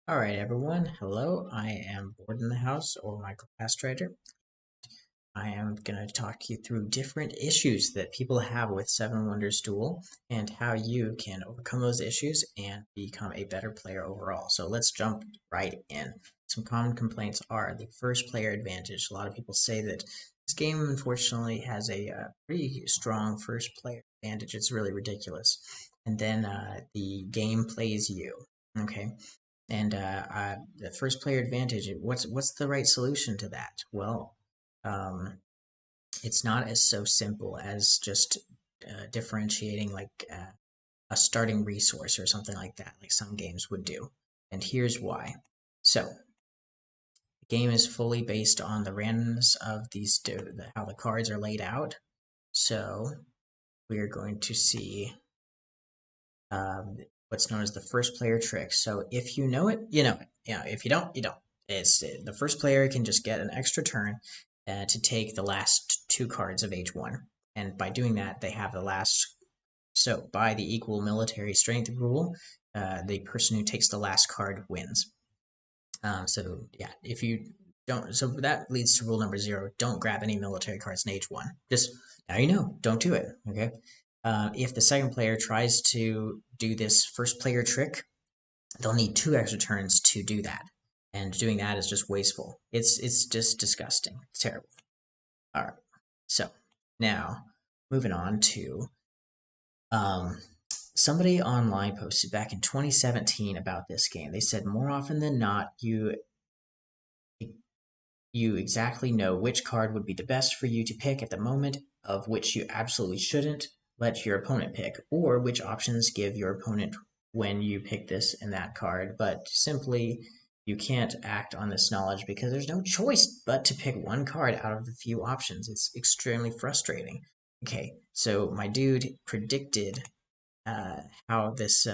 All right, everyone. Hello. I am Board in the House, or Michael Pastrader. I am going to talk you through different issues that people have with Seven Wonders Duel and how you can overcome those issues and become a better player overall. So let's jump right in. Some common complaints are the first player advantage. A lot of people say that this game, unfortunately, has a pretty strong first player advantage. It's really ridiculous. And then the game plays you. Okay. And the first player advantage. What's the right solution to that? Well, um, it's not as so simple as just differentiating like a starting resource or something like that, like some games would do. And here's why. So the game is fully based on the randomness of how the cards are laid out. So we are going to see what's known as the first player trick. So if you know it, you know it. If you don't, you don't. It's the first player can just get an extra turn to take the last two cards of H1, and by doing that, they have the last. So by the equal military strength rule, the person who takes the last card wins. So yeah, if you don't, so that leads to rule number 0. Don't grab any military cards in H1. Just now you know, don't do it. Okay. If the second player tries to do this first player trick, they'll need 2 extra turns to do that, and doing that is just wasteful. It's just disgusting. It's terrible. All right. So now moving on to um, somebody online posted back in 2017 about this game. They said more often than not, you exactly know which card would be the best for you to pick at the moment, of which you absolutely shouldn't let your opponent pick, or which options give your opponent when you pick this and that card, but simply you can't act on this knowledge because there's no choice but to pick one card out of the few options. It's extremely frustrating. Okay, so my dude predicted how this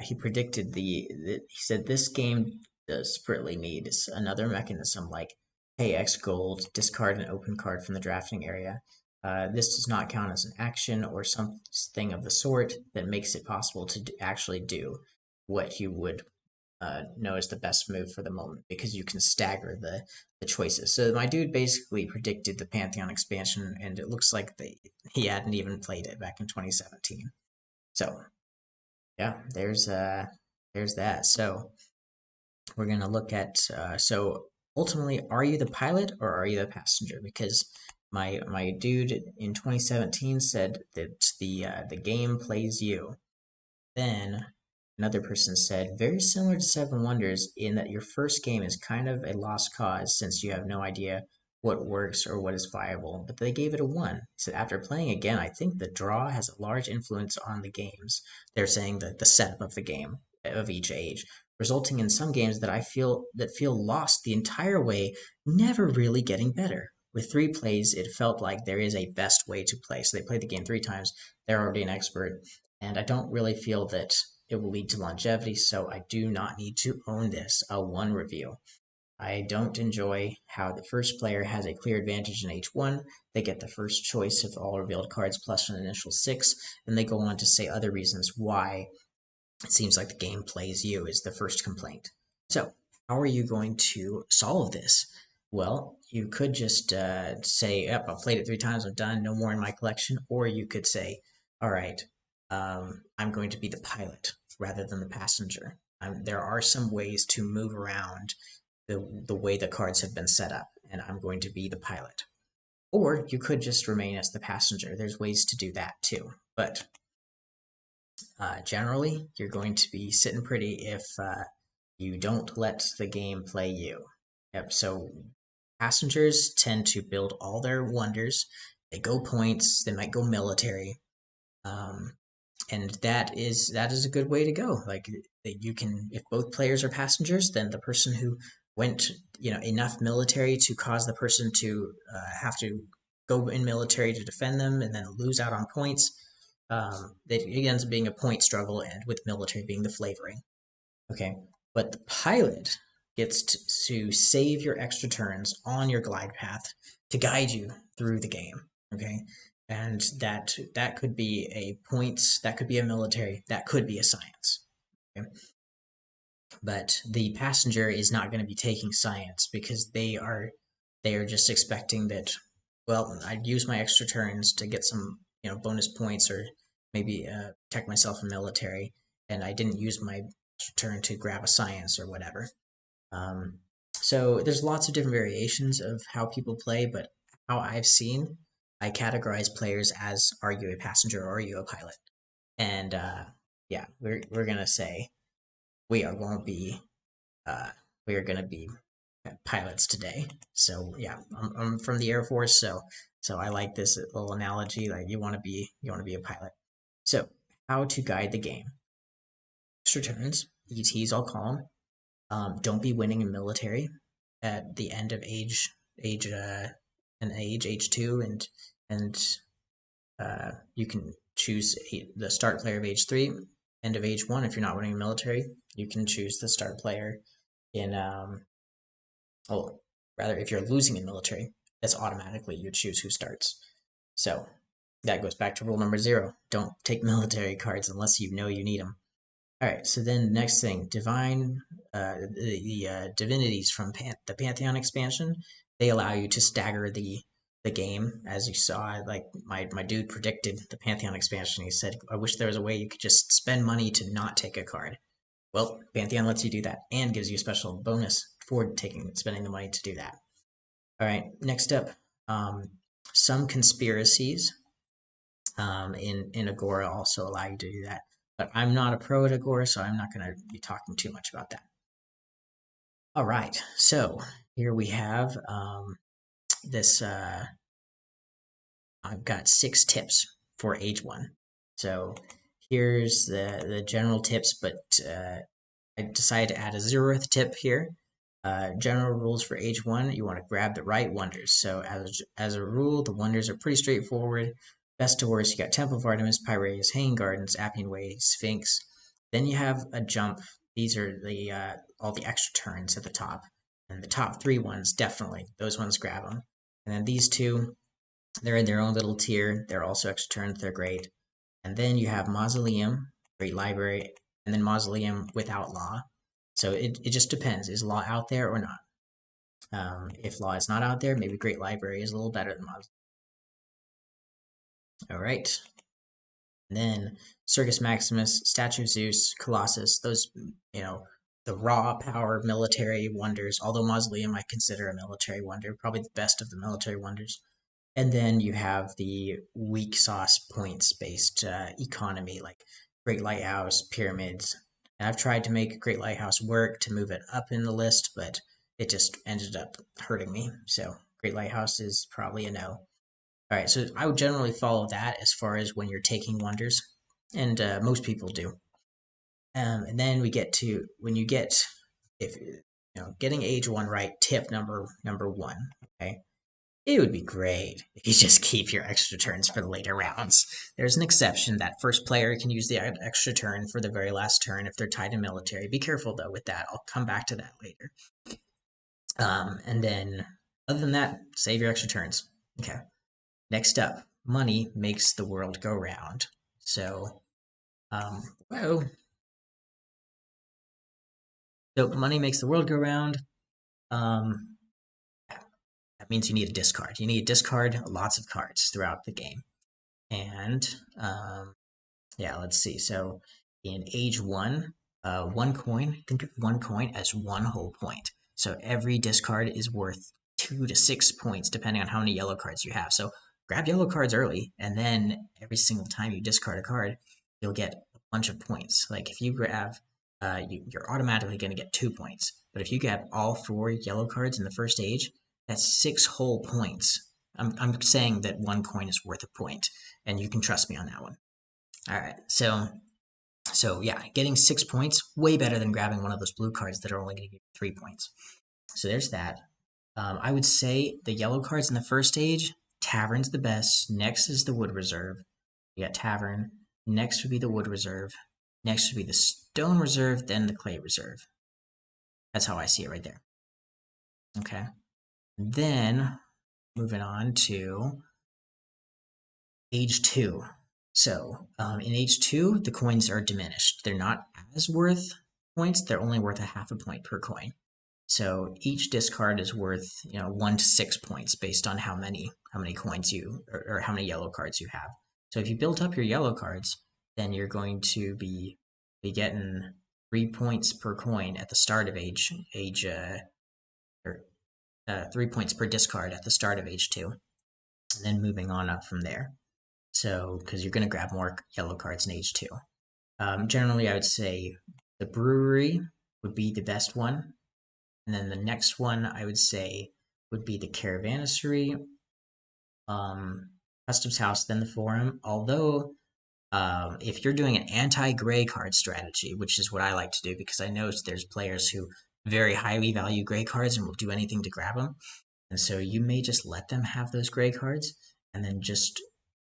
he predicted he said this game desperately needs another mechanism like pay X gold, discard an open card from the drafting area. This does not count as an action or something of the sort that makes it possible to actually do what you would know as the best move for the moment because you can stagger the choices. So my dude basically predicted the Pantheon expansion, and it looks like he hadn't even played it back in 2017. So yeah, there's that. So we're gonna look at so ultimately, are you the pilot or are you the passenger? Because my dude in 2017 said that the game plays you. Then another person said very similar to Seven Wonders in that your first game is kind of a lost cause since you have no idea what works or what is viable, but they gave it a 1. He said, after playing again, I think the draw has a large influence on the games. They're saying that the setup of the game of each age, resulting in some games that feel lost the entire way, never really getting better. With 3 plays, it felt like there is a best way to play. So they played the game 3 times. They're already an expert, and I don't really feel that it will lead to longevity, so I do not need to own this. A 1 review. I don't enjoy how the first player has a clear advantage in H1. They get the first choice of all revealed cards plus an initial 6, and they go on to say other reasons why it seems like the game plays you is the first complaint. So, how are you going to solve this? Well, you could just say, yep, I've played it 3 times, I'm done, no more in my collection. Or you could say, all right, I'm going to be the pilot rather than the passenger. There are some ways to move around the way the cards have been set up, and I'm going to be the pilot. Or you could just remain as the passenger. There's ways to do that too. But generally, you're going to be sitting pretty if you don't let the game play you. Yep. So passengers tend to build all their wonders. They go points. They might go military, um, and that is a good way to go. Like you can, if both players are passengers, then the person who went enough military to cause the person to have to go in military to defend them and then lose out on points. It ends up being a point struggle, and with military being the flavoring. Okay, but the pilot gets to save your extra turns on your glide path to guide you through the game. Okay, and that could be a points, that could be a military, that could be a science. Okay? But the passenger is not going to be taking science because they are just expecting that, well, I'd use my extra turns to get some, bonus points, or maybe protect myself in military, and I didn't use my extra turn to grab a science or whatever. Um, so there's lots of different variations of how people play, but how I've seen, I categorize players as, are you a passenger or are you a pilot? And yeah, we're gonna say we are going to be uh, we are gonna be pilots today. So yeah, I'm from the Air Force, so I like this little analogy. Like you want to be a pilot. So how to guide the game? Extra turns, ETs, I'll call them. Don't be winning in military at the end of age 2, and you can choose the start player of age 3, end of age 1. If you're not winning in military, you can choose the start player in oh, rather, if you're losing in military, that's automatically you choose who starts. So that goes back to rule number 0. Don't take military cards unless you know you need them. All right, so then next thing, the divinities from the Pantheon expansion, they allow you to stagger the game, as you saw. Like my dude predicted the Pantheon expansion. He said, "I wish there was a way you could just spend money to not take a card." Well, Pantheon lets you do that and gives you a special bonus for spending the money to do that. All right, next up, um, some conspiracies in Agora also allow you to do that. But I'm not a pro at Agora, so I'm not going to be talking too much about that. All right, so here we have this. I've got 6 tips for age 1. So here's the general tips, but I decided to add a 0th tip here. General rules for age 1, you want to grab the right wonders. So as a rule, the wonders are pretty straightforward. Best to worst, you got Temple of Artemis, Piraeus, Hanging Gardens, Appian Way, Sphinx. Then you have a jump. These are the all the extra turns at the top. And the top 3 ones, definitely. Those ones, grab them. And then these 2, they're in their own little tier. They're also extra turns. They're great. And then you have Mausoleum, Great Library, and then Mausoleum without Law. So it just depends. Is Law out there or not? If Law is not out there, maybe Great Library is a little better than Mausoleum. All right. And then Circus Maximus, Statue of Zeus, Colossus, those, the raw power military wonders, although Mausoleum I consider a military wonder, probably the best of the military wonders. And then you have the weak sauce points based economy, like Great Lighthouse, Pyramids. And I've tried to make Great Lighthouse work to move it up in the list, but it just ended up hurting me. So Great Lighthouse is probably a no. All right, so I would generally follow that as far as when you're taking wonders, and most people do. And then we get to when you get, if getting age 1 right. Tip number 1. Okay, it would be great if you just keep your extra turns for the later rounds. There's an exception that first player can use the extra turn for the very last turn if they're tied in military. Be careful though with that. I'll come back to that later. And then other than that, save your extra turns. Okay. Next up, money makes the world go round. So, well, so money makes the world go round. Um, that means you need a discard. You need to discard lots of cards throughout the game. And yeah, let's see. So in age 1, 1 coin, think of 1 coin as 1 whole point. So every discard is worth 2 to 6 points, depending on how many yellow cards you have. So grab yellow cards early, and then every single time you discard a card, you'll get a bunch of points. Like if you grab, you're automatically going to get 2 points. But if you grab all 4 yellow cards in the first age, that's 6 whole points. I'm saying that 1 coin is worth a point, and you can trust me on that one. All right, so yeah, getting 6 points, way better than grabbing one of those blue cards that are only going to give you 3 points. So there's that. I would say the yellow cards in the first stage, Tavern's the best. Next is the Wood Reserve. You got Tavern. Next would be the Wood Reserve. Next would be the Stone Reserve, then the Clay Reserve. That's how I see it right there. Okay. Then, moving on to age 2. So in age 2, the coins are diminished. They're not as worth points. They're only worth a half a point per coin. So each discard is worth 1 to 6 points based on how many coins you or how many yellow cards you have. So if you build up your yellow cards, then you're going to be getting 3 points per coin at the start of or 3 points per discard at the start of age 2, and then moving on up from there. So because you're going to grab more yellow cards in age 2. Generally, I would say the brewery would be the best one. And then the next one I would say would be the Caravansary, Customs House, then the Forum. Although, if you're doing an anti-gray card strategy, which is what I like to do because I know there's players who very highly value gray cards and will do anything to grab them. And so you may just let them have those gray cards, and then just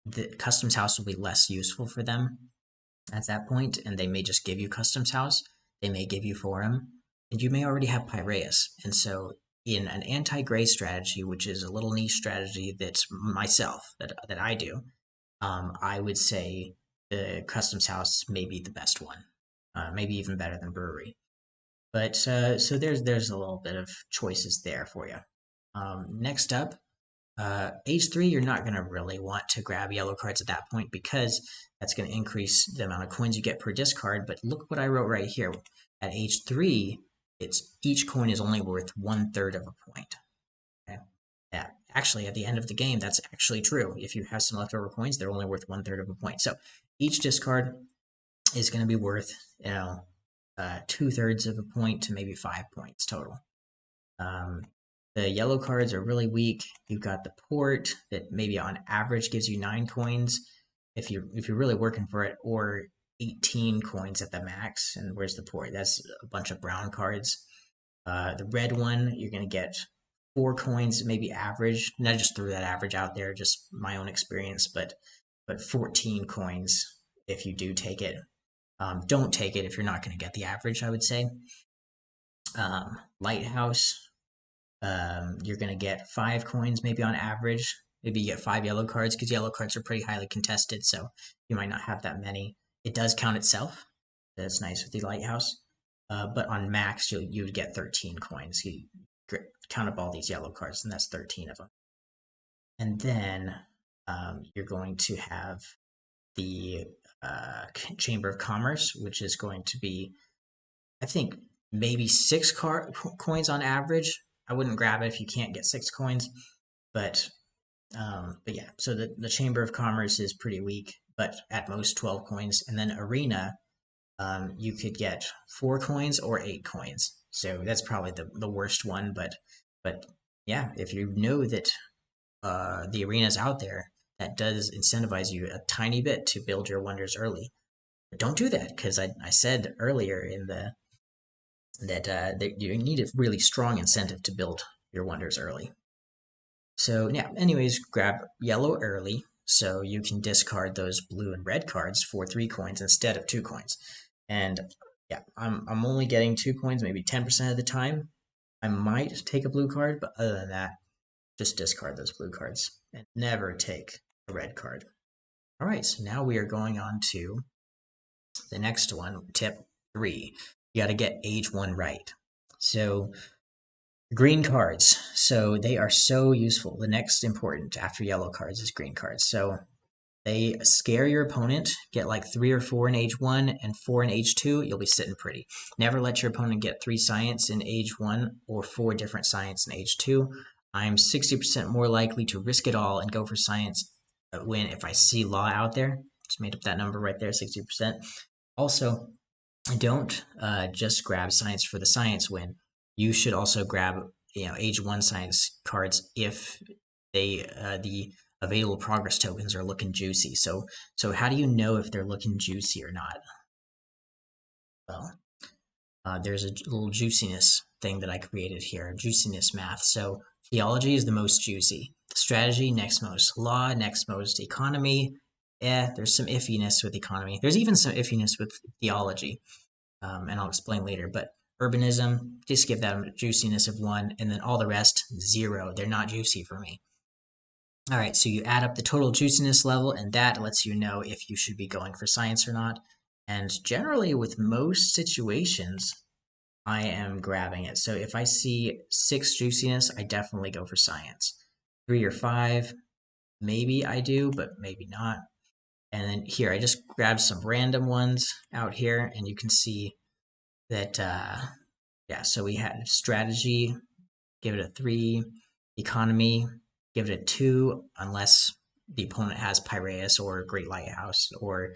the Customs House will be less useful for them at that point, and they may just give you Customs House. They may give you Forum, and you may already have Piraeus. And so in an anti-gray strategy, which is a little niche strategy that's that I do, I would say the Customs House may be the best one, maybe even better than Brewery. But so there's a little bit of choices there for you. Next up, age 3, you're not going to really want to grab yellow cards at that point because that's going to increase the amount of coins you get per discard. But look what I wrote right here. At age 3, each coin is only worth 1/3 of a point. Okay? Yeah, actually, at the end of the game, that's actually true. If you have some leftover coins, they're only worth 1/3 of a point. So each discard is going to be worth 2/3 of a point to maybe 5 points total. The yellow cards are really weak. You've got the port that maybe on average gives you 9 coins if you're really working for it, or 18 coins at the max. And where's the port? That's a bunch of brown cards. The red one, you're going to get 4 coins, maybe average. And I just threw that average out there, just my own experience, but 14 coins if you do take it. Don't take it if you're not going to get the average, I would say. Lighthouse, you're going to get 5 coins maybe on average. Maybe you get 5 yellow cards because yellow cards are pretty highly contested, so you might not have that many. It does count itself. That's nice with the Lighthouse. But on max, you would get 13 coins. You count up all these yellow cards, and that's 13 of them. And then you're going to have the Chamber of Commerce, which is going to be, I think, maybe 6 coins on average. I wouldn't grab it if you can't get 6 coins, but yeah. So the Chamber of Commerce is pretty weak, but at most 12 coins. And then Arena, you could get 4 coins or 8 coins. So that's probably the worst one. But yeah, if you know that the arena's out there, that does incentivize you a tiny bit to build your wonders early. But don't do that, because I said earlier in that you need a really strong incentive to build your wonders early. So yeah, anyways, grab yellow early so you can discard those blue and red cards for 3 coins instead of 2 coins. And yeah, I'm only getting 2 coins maybe 10% of the time. I might take a blue card, but other than that, just discard those blue cards and never take a red card. All right, so now we are going on to the next one, tip 3. You got to get age 1 right. So green cards. So they are so useful. The next important after yellow cards is green cards. So they scare your opponent, get like 3 or 4 in age 1 and 4 in age 2, you'll be sitting pretty. Never let your opponent get 3 science in age 1 or 4 different science in age 2. I'm 60% more likely to risk it all and go for science win if I see law out there. Just made up that number right there, 60%. Also, don't just grab science for the science win. You should also grab age 1 science cards if they the available progress tokens are looking juicy. So how do you know if they're looking juicy or not? Well, there's a little juiciness thing that I created here, juiciness math. So theology is the most juicy. Strategy, next most. Law, next most. Economy, there's some iffiness with economy. There's even some iffiness with theology, and I'll explain later. But urbanism, just give that a juiciness of 1, and then all the rest, 0. They're not juicy for me. All right, so you add up the total juiciness level, and that lets you know if you should be going for science or not. And generally, with most situations, I am grabbing it. So if I see 6 juiciness, I definitely go for science. 3 or 5, maybe I do, but maybe not. And then here, I just grabbed some random ones out here, and you can see that, yeah, so we had strategy, give it a 3, economy, give it a 2, unless the opponent has Piraeus or Great Lighthouse or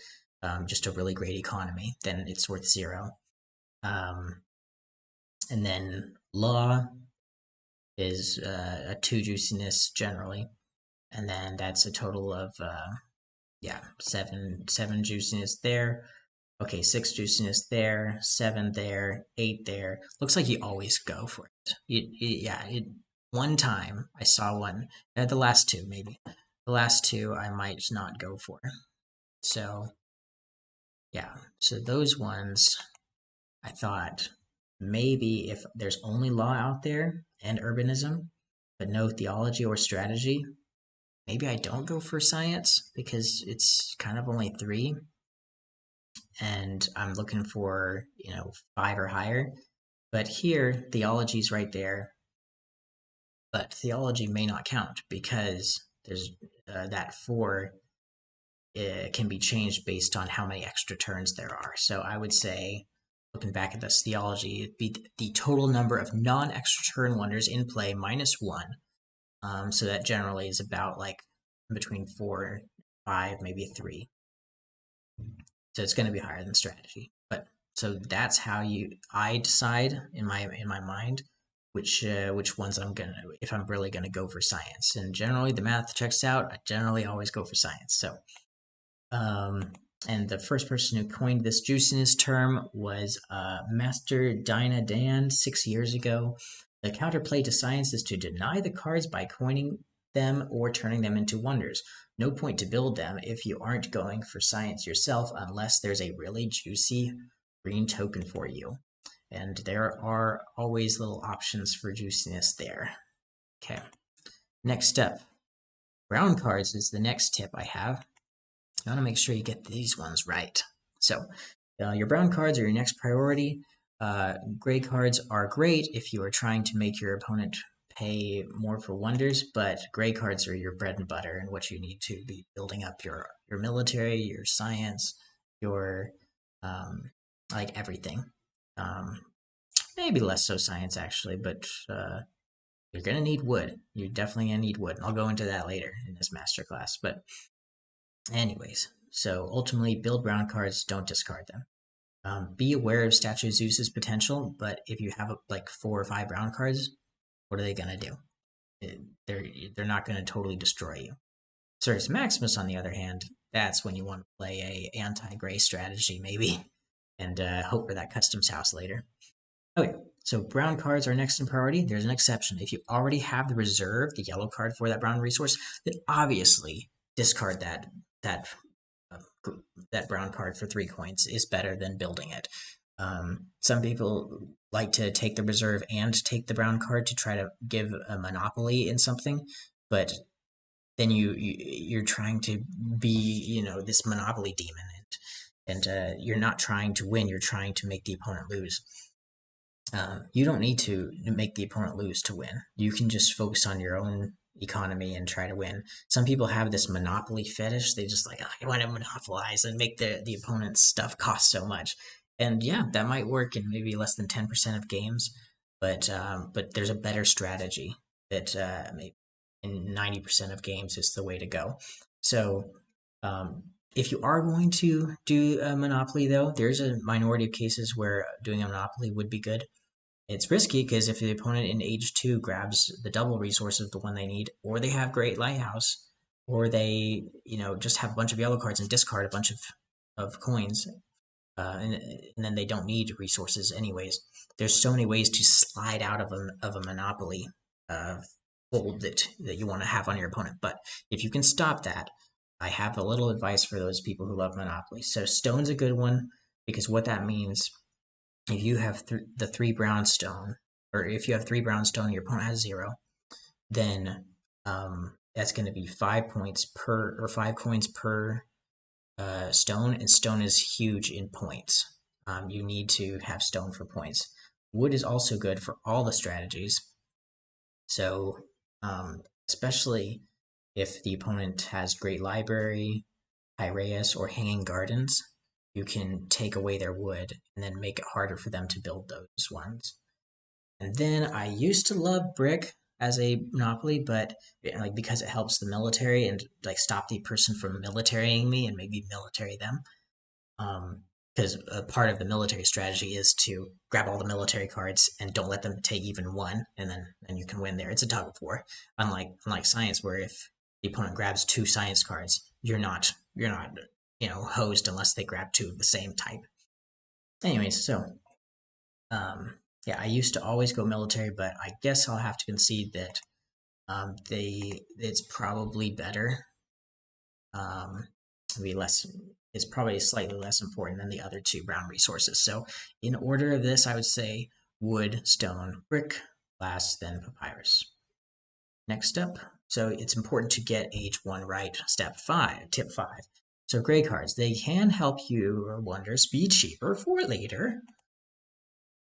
just a really great economy, then it's worth 0. And then law is a 2 juiciness generally, and then that's a total of yeah, seven juiciness there. Okay, 6 juiciness there, 7 there, 8 there. Looks like you always go for it. Yeah, one time I saw one. The last 2 maybe. The last 2 I might not go for. So yeah, so those ones I thought maybe if there's only law out there and urbanism, but no theology or strategy, maybe I don't go for science because it's kind of only 3 and I'm looking for, 5 or higher. But here, theology's right there, but theology may not count because there's that 4 can be changed based on how many extra turns there are. So I would say, looking back at this theology, it'd be the total number of non-extra turn wonders in play minus 1. So that generally is about like between 4, 5, maybe a 3. So it's going to be higher than strategy. But so that's how I decide in my mind which ones I'm gonna, if I'm really gonna go for science. And generally the math checks out. I generally always go for science. So um, and the first person who coined this juiciness term was Master Dinah Dan 6 years ago. The counterplay to science is to deny the cards by coining them or turning them into wonders. No point to build them if you aren't going for science yourself unless there's a really juicy green token for you. And there are always little options for juiciness there. Okay, next up. Brown cards is the next tip I have. You want to make sure you get these ones right. So your brown cards are your next priority. Gray cards are great if you are trying to make your opponent pay more for wonders, but gray cards are your bread and butter and what you need to be building up your military, your science, your like everything. Um, maybe less so science actually, but you're gonna need wood. You're definitely gonna need wood. And I'll go into that later in this masterclass. But anyways, so ultimately, build brown cards, don't discard them. Be aware of Statue of Zeus's potential, but if you have like 4 or 5 brown cards, what are they gonna do? They're not gonna totally destroy you. Sirius Maximus, on the other hand, that's when you want to play a anti-gray strategy, maybe, and hope for that customs house later. Okay, so brown cards are next in priority. There's an exception. If you already have the reserve, the yellow card for that brown resource, then obviously discard that uh, that brown card for 3 coins is better than building it. Some people like to take the reserve and take the brown card to try to give a monopoly in something, but then you're trying to be this monopoly demon, and you're not trying to win. You're trying to make the opponent lose. You don't need to make the opponent lose to win. You can just focus on your own economy and try to win. Some people have this monopoly fetish. They just like, oh, I want to monopolize and make the opponent's stuff cost so much. And yeah, that might work in maybe less than 10% of games, but there's a better strategy that maybe in 90% of games is the way to go. So if you are going to do a monopoly, though, there's a minority of cases where doing a monopoly would be good. It's risky because if the opponent in age 2 grabs the double resource of the one they need, or they have Great Lighthouse, or they just have a bunch of yellow cards and discard a bunch of coins, and then they don't need resources anyways. There's so many ways to slide out of a monopoly hold that you want to have on your opponent. But if you can stop that, I have a little advice for those people who love Monopoly. So Stone's a good one because what that means, if you have the 3 brown stone, or if you have 3 brown stone and your opponent has 0, then that's going to be 5 points per, or 5 coins per stone, and stone is huge in points. You need to have stone for points. Wood is also good for all the strategies. So, especially if the opponent has Great Library, Piraeus, or Hanging Gardens, you can take away their wood and then make it harder for them to build those ones. And then I used to love brick as a monopoly, but like because it helps the military and like stop the person from militarying me and maybe military them. Because a part of the military strategy is to grab all the military cards and don't let them take even one, and then you can win there. It's a tug of war, unlike science, where if the opponent grabs two science cards, you're not hosed unless they grab two of the same type. Anyways, so yeah, I used to always go military, but I guess I'll have to concede that it's probably better. Be less. It's probably slightly less important than the other two brown resources. So, in order of this, I would say wood, stone, brick, glass, then papyrus. Next up, so it's important to get H1 right. Step 5, tip 5. So gray cards, they can help your wonders be cheaper for later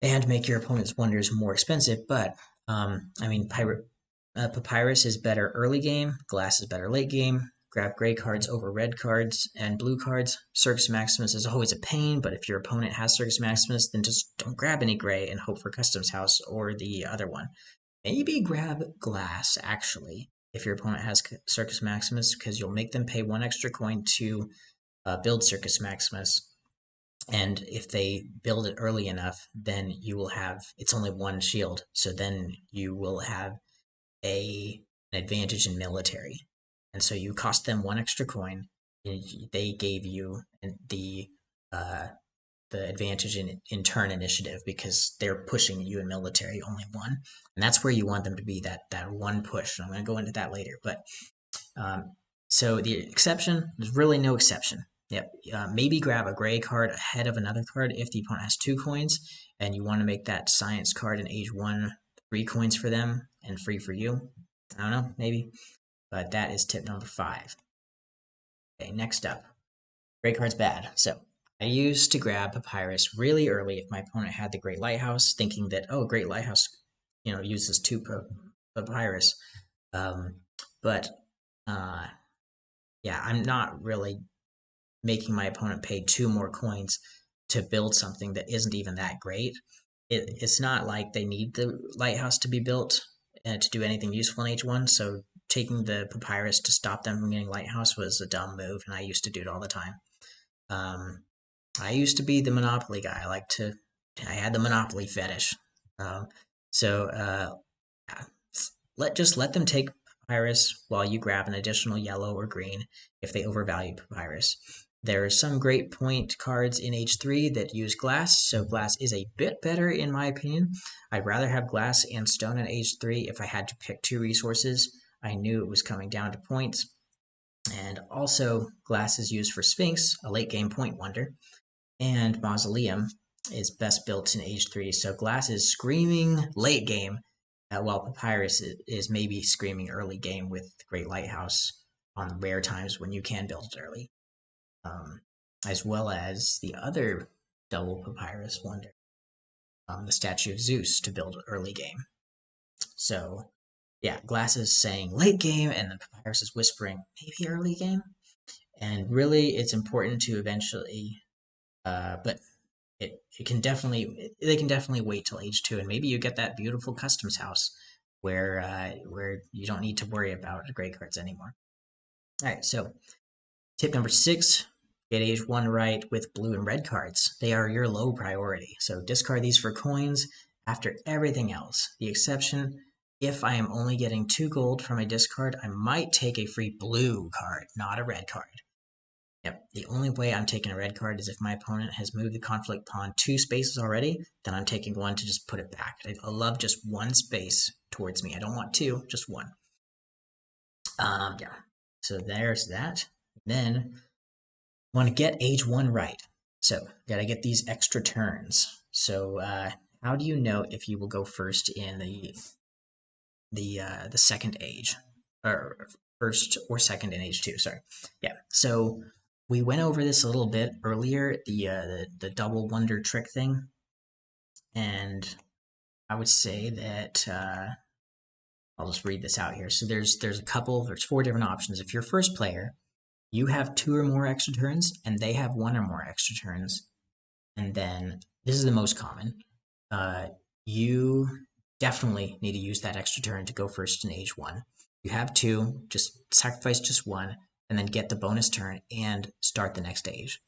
and make your opponent's wonders more expensive. But I mean, papyrus is better early game, glass is better late game. Grab gray cards over red cards and blue cards. Circus Maximus is always a pain, but if your opponent has Circus Maximus, then just don't grab any gray and hope for Customs House or the other one. Maybe grab glass, actually, if your opponent has Circus Maximus, because you'll make them pay one extra coin to build Circus Maximus. And if they build it early enough, then you will have, it's only one shield, so then you will have an advantage in military. And so you cost them one extra coin, and they gave you uh, the advantage in turn initiative because they're pushing you in military only one, and that's where you want them to be, that one push. And I'm going to go into that later, but so the exception, there's really no exception. Yep, maybe grab a gray card ahead of another card if the opponent has 2 coins, and you want to make that science card in age 1 3 coins for them and free for you. I don't know, maybe, but that is tip number 5. Okay, next up, gray card's bad. So I used to grab Papyrus really early if my opponent had the Great Lighthouse, thinking that, oh, Great Lighthouse, uses 2 Papyrus. But yeah, I'm not really making my opponent pay 2 more coins to build something that isn't even that great. It's not like they need the lighthouse to be built to do anything useful in H1, so taking the Papyrus to stop them from getting lighthouse was a dumb move, and I used to do it all the time. I used to be the Monopoly guy. I had the Monopoly fetish. Um, so just let them take Papyrus while you grab an additional yellow or green if they overvalue Papyrus. There are some great point cards in H3 that use glass, so glass is a bit better in my opinion. I'd rather have glass and stone in H3 if I had to pick 2 resources. I knew it was coming down to points. And also, glass is used for Sphinx, a late game point wonder, and Mausoleum is best built in Age 3, so glass is screaming late game, while Papyrus is maybe screaming early game with Great Lighthouse on rare times when you can build it early. As well as the other double Papyrus wonder, the Statue of Zeus to build early game. So, yeah, glass is saying late game, and the Papyrus is whispering maybe early game. And really, it's important to eventually, but they can definitely wait till age 2, and maybe you get that beautiful customs house where you don't need to worry about gray cards anymore. All right, so tip number 6: get age 1 right with blue and red cards. They are your low priority, so discard these for coins after everything else. The exception: if I am only getting 2 gold from a discard, I might take a free blue card, not a red card. Yep, the only way I'm taking a red card is if my opponent has moved the conflict pawn 2 spaces already, then I'm taking 1 to just put it back. I love just 1 space towards me. I don't want 2, just 1. Yeah, so there's that. Then, want to get age 1 right. So, gotta get these extra turns. So, how do you know if you will go first in the second age? Or first or second in age 2, sorry. Yeah, so we went over this a little bit earlier, the double wonder trick thing, and I would say that I'll just read this out here. So there's four different options. If you're first player, you have 2 or more extra turns, and they have 1 or more extra turns. And then this is the most common. You definitely need to use that extra turn to go first in age 1. You have 2, just sacrifice just 1, and then get the bonus turn and start the next age.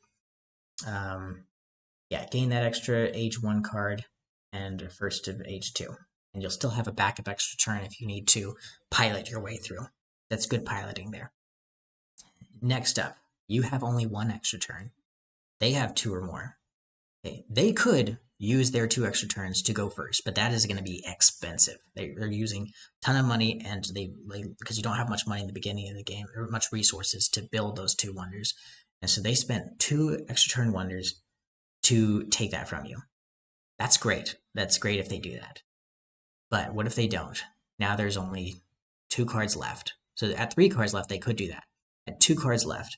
Yeah, gain that extra age 1 card and first of age 2. And you'll still have a backup extra turn if you need to pilot your way through. That's good piloting there. Next up, you have only 1 extra turn. They have 2 or more. Okay. They could use their 2 extra turns to go first, but that is going to be expensive. They're using a ton of money, and because you don't have much money in the beginning of the game or much resources to build those 2 wonders, and so they spent 2 extra turn wonders to take that from you. That's great. That's great if they do that. But what if they don't? Now there's only 2 cards left. So at 3 cards left, they could do that. At 2 cards left,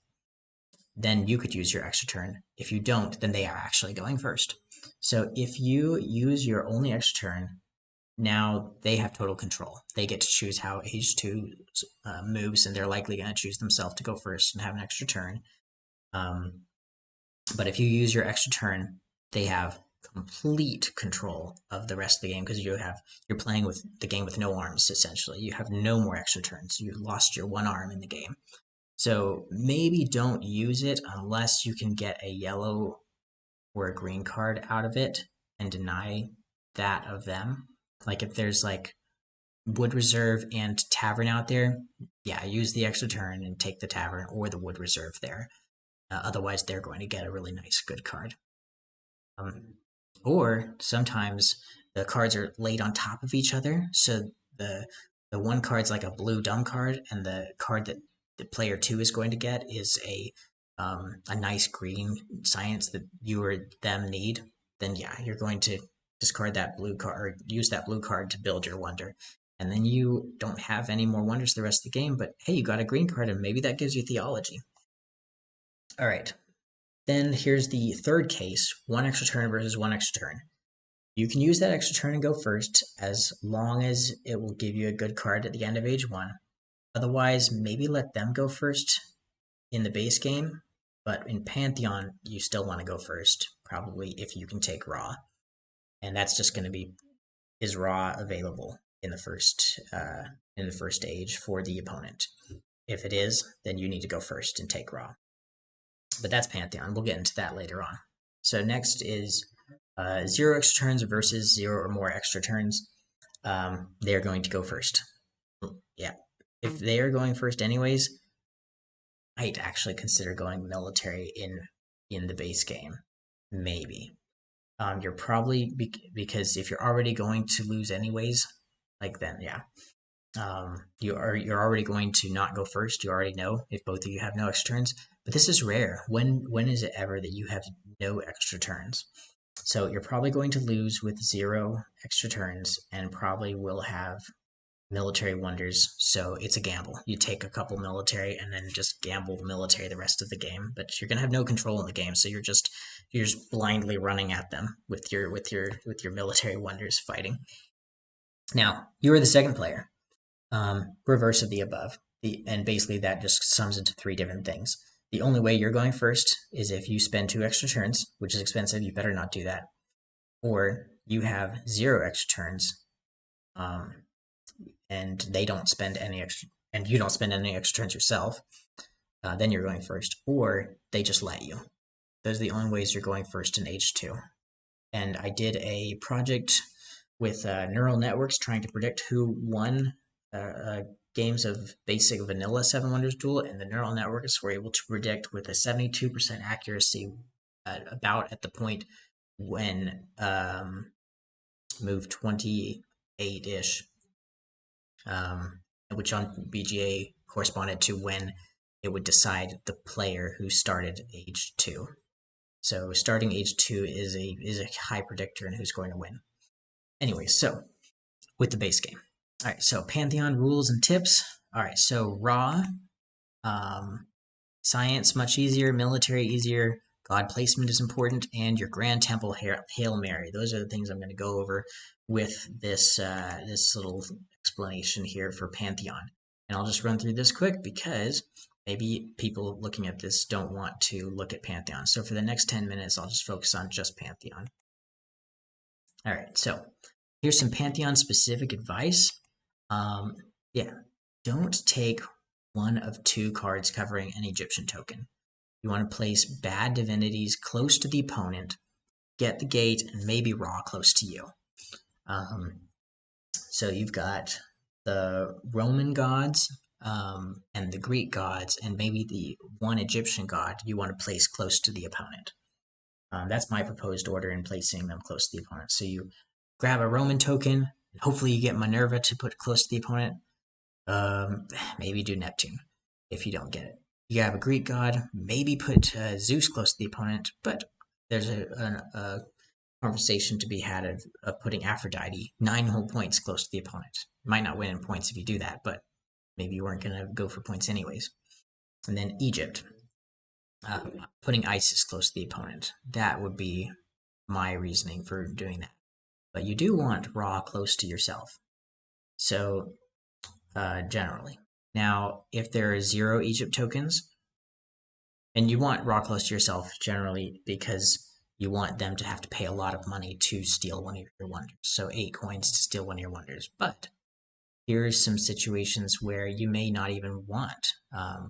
then you could use your extra turn. If you don't, then they are actually going first. So if you use your only extra turn, now they have total control. They get to choose how age 2 moves, and they're likely going to choose themselves to go first and have an extra turn. But if you use your extra turn, they have complete control of the rest of the game because you're playing with the game with no arms essentially. You have no more extra turns. You've lost your 1 arm in the game. So maybe don't use it unless you can get a yellow or a green card out of it and deny that of them. Like if there's like Wood Reserve and Tavern out there, yeah, use the extra turn and take the Tavern or the Wood Reserve there. Otherwise, they're going to get a really nice, good card. Or sometimes the cards are laid on top of each other, so the one card's like a blue dumb card, and the card that the player 2 is going to get is a nice green science that you or them need. Then yeah, you're going to discard that blue card or use that blue card to build your wonder. And then you don't have any more wonders the rest of the game, but hey, you got a green card, and maybe that gives you theology. All right. Then here's the third case, 1 extra turn versus 1 extra turn. You can use that extra turn and go first as long as it will give you a good card at the end of age 1. Otherwise, maybe let them go first in the base game, but in Pantheon, you still want to go first, probably if you can take Raw. And that's just going to be, is Raw available in the first age for the opponent? If it is, then you need to go first and take Raw. But that's Pantheon. We'll get into that later on. So next is 0 extra turns versus 0 or more extra turns. They're going to go first. Yeah. If they are going first anyways, I'd actually consider going military in the base game. Maybe. You're probably, because if you're already going to lose anyways, like then, yeah. You're already going to not go first. You already know if both of you have no extra turns. But this is rare. When is it ever that you have no extra turns? So you're probably going to lose with 0 extra turns and probably will have military wonders. So it's a gamble. You take a couple military and then just gamble military the rest of the game. But you're gonna have no control in the game, so you're just blindly running at them with your military wonders fighting. Now you are the second player. Reverse of the above. And basically that just sums into 3 different things. The only way you're going first is if you spend 2 extra turns, which is expensive. You better not do that. Or you have 0 extra turns, and they don't spend any extra, and you don't spend any extra turns yourself. Then you're going first. Or they just let you. Those are the only ways you're going first in age 2. And I did a project with neural networks trying to predict who won games of basic vanilla 7 Wonders Duel, and the neural networks were able to predict with a 72% accuracy about at the point when move 28-ish, which on BGA corresponded to when it would decide the player who started age 2. So starting age 2 is a high predictor in who's going to win. Anyway, so with the base game. All right, so Pantheon rules and tips. All right, so Raw. Science much easier, military easier, god placement is important, and your Grand Temple Hail Mary. Those are the things I'm going to go over with this little explanation here for Pantheon. And I'll just run through this quick because maybe people looking at this don't want to look at Pantheon. So for the next 10 minutes, I'll just focus on just Pantheon. All right, so here's some Pantheon specific advice. Yeah, don't take one of two cards covering an Egyptian token. You want to place bad divinities close to the opponent, get the gate, and maybe Ra close to you. So you've got the Roman gods and the Greek gods, and maybe the one Egyptian god you want to place close to the opponent. That's my proposed order in placing them close to the opponent. So you grab a Roman token, hopefully you get Minerva to put close to the opponent. Maybe do Neptune if you don't get it. You have a Greek god, maybe put Zeus close to the opponent, but there's a conversation to be had of putting Aphrodite 9 whole points close to the opponent. You might not win in points if you do that, but maybe you weren't going to go for points anyways. And then Egypt, putting Isis close to the opponent. That would be my reasoning for doing that. But you do want Ra close to yourself. So, generally. Now, if there are 0 Egypt tokens, and you want Ra close to yourself generally because you want them to have to pay a lot of money to steal one of your wonders. So 8 coins to steal one of your wonders. But here's some situations where you may not even want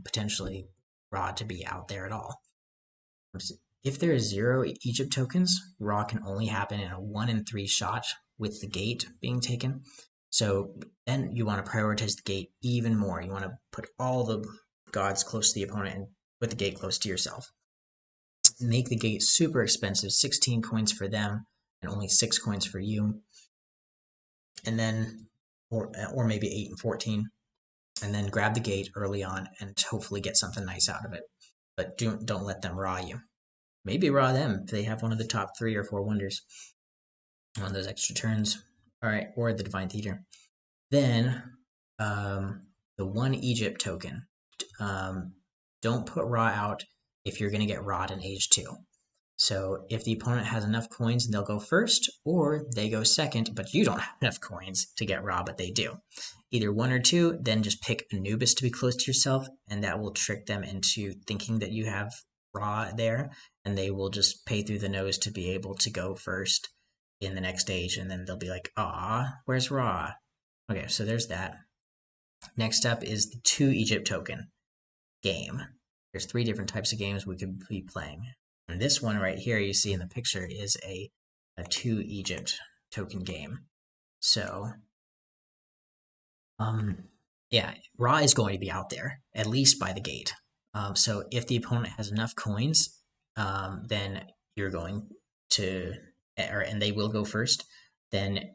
potentially Ra to be out there at all. If there is 0 Egypt tokens, Ra can only happen in a 1 in 3 shot with the gate being taken. So then you want to prioritize the gate even more. You want to put all the gods close to the opponent and put the gate close to yourself. Make the gate super expensive, 16 coins for them and only 6 coins for you. And then, or maybe 8 and 14. And then grab the gate early on and hopefully get something nice out of it. But don't let them Ra you. Maybe Ra them if they have one of the top 3 or 4 wonders on those extra turns. All right, or the Divine Theater. Then the 1 Egypt token. Don't put Ra out if you're going to get Ra'd in Age 2. So if the opponent has enough coins, they'll go first, or they go second, but you don't have enough coins to get Ra, but they do. Either 1 or 2, then just pick Anubis to be close to yourself, and that will trick them into thinking that you have Ra there, and they will just pay through the nose to be able to go first in the next stage, and then they'll be like, "Aw, where's Ra?" Okay, so there's that. Next up is the 2 Egypt token game. There's 3 different types of games we could be playing. And this one right here you see in the picture is a 2 Egypt token game. So, yeah, Ra is going to be out there, at least by the gate. So if the opponent has enough coins, then you're going to, and they will go first, then,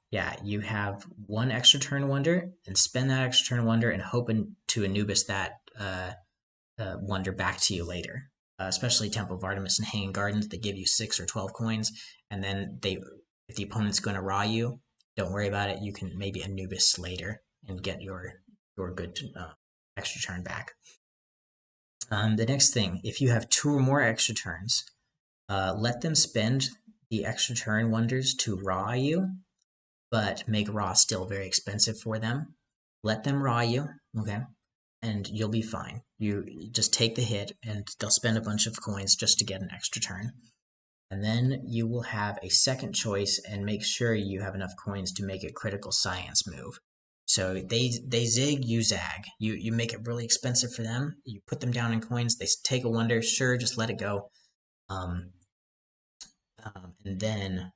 yeah, you have 1 extra turn wonder, and spend that extra turn wonder and hope to Anubis that wonder back to you later. Especially Temple of Artemis and Hanging Gardens, they give you 6 or 12 coins, and then if the opponent's going to Ra you, don't worry about it. You can maybe Anubis later and get your good extra turn back. The next thing, if you have 2 or more extra turns, let them spend the extra turn wonders to Ra you, but make Ra still very expensive for them. Let them Ra you, okay? And you'll be fine. You just take the hit, and they'll spend a bunch of coins just to get an extra turn. And then you will have a second choice, and make sure you have enough coins to make a critical science move. So they zig, you zag. You make it really expensive for them. You put them down in coins. They take a wonder. Sure, just let it go. And then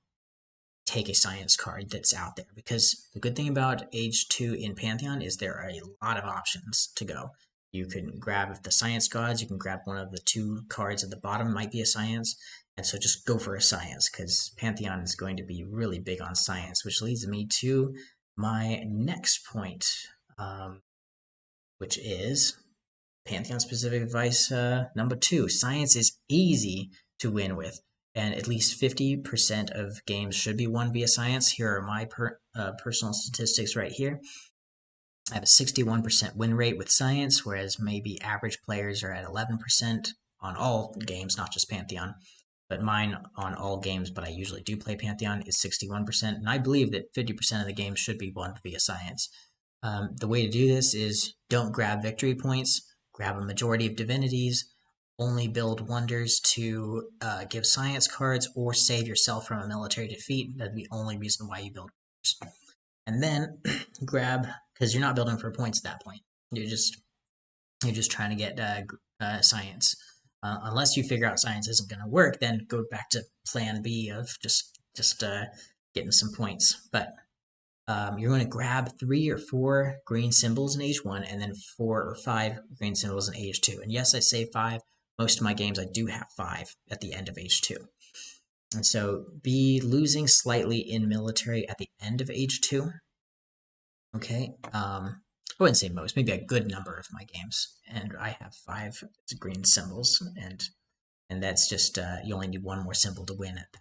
take a science card that's out there, because the good thing about Age 2 in Pantheon is there are a lot of options to go. You can grab the science gods, you can grab one of the 2 cards at the bottom, might be a science, and so just go for a science, because Pantheon is going to be really big on science, which leads me to my next point, which is Pantheon specific advice number 2. Science is easy to win with, and at least 50% of games should be won via science. Here are my personal statistics right here. I have a 61% win rate with science, whereas maybe average players are at 11% on all games, not just Pantheon. But mine on all games, but I usually do play Pantheon, is 61%. And I believe that 50% of the games should be won via science. The way to do this is don't grab victory points, grab a majority of divinities, only build wonders to give science cards, or save yourself from a military defeat. That's the only reason why you build wonders. And then grab, because you're not building for points at that point. You're just trying to get science. Unless you figure out science isn't going to work, then go back to plan B of just getting some points. But you're going to grab 3 or 4 green symbols in H1, and then 4 or 5 green symbols in H2. And yes, I say 5. Most of my games I do have 5 at the end of H2. And so be losing slightly in military at the end of H2. Okay. I wouldn't say most, maybe a good number of my games. And I have 5 green symbols, and that's just you only need 1 more symbol to win it.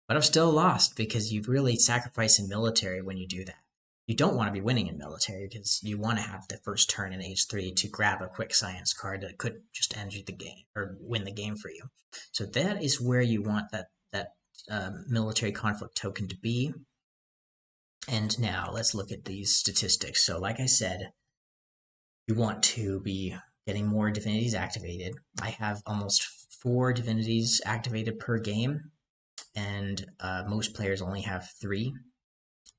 But I'm still lost because you've really sacrificed in military when you do that. You don't want to be winning in military because you want to have the first turn in H3 to grab a quick science card that could just end you the game or win the game for you. So that is where you want that military conflict token to be. And now let's look at these statistics. So like I said, you want to be getting more divinities activated. I have almost 4 divinities activated per game, and most players only have 3.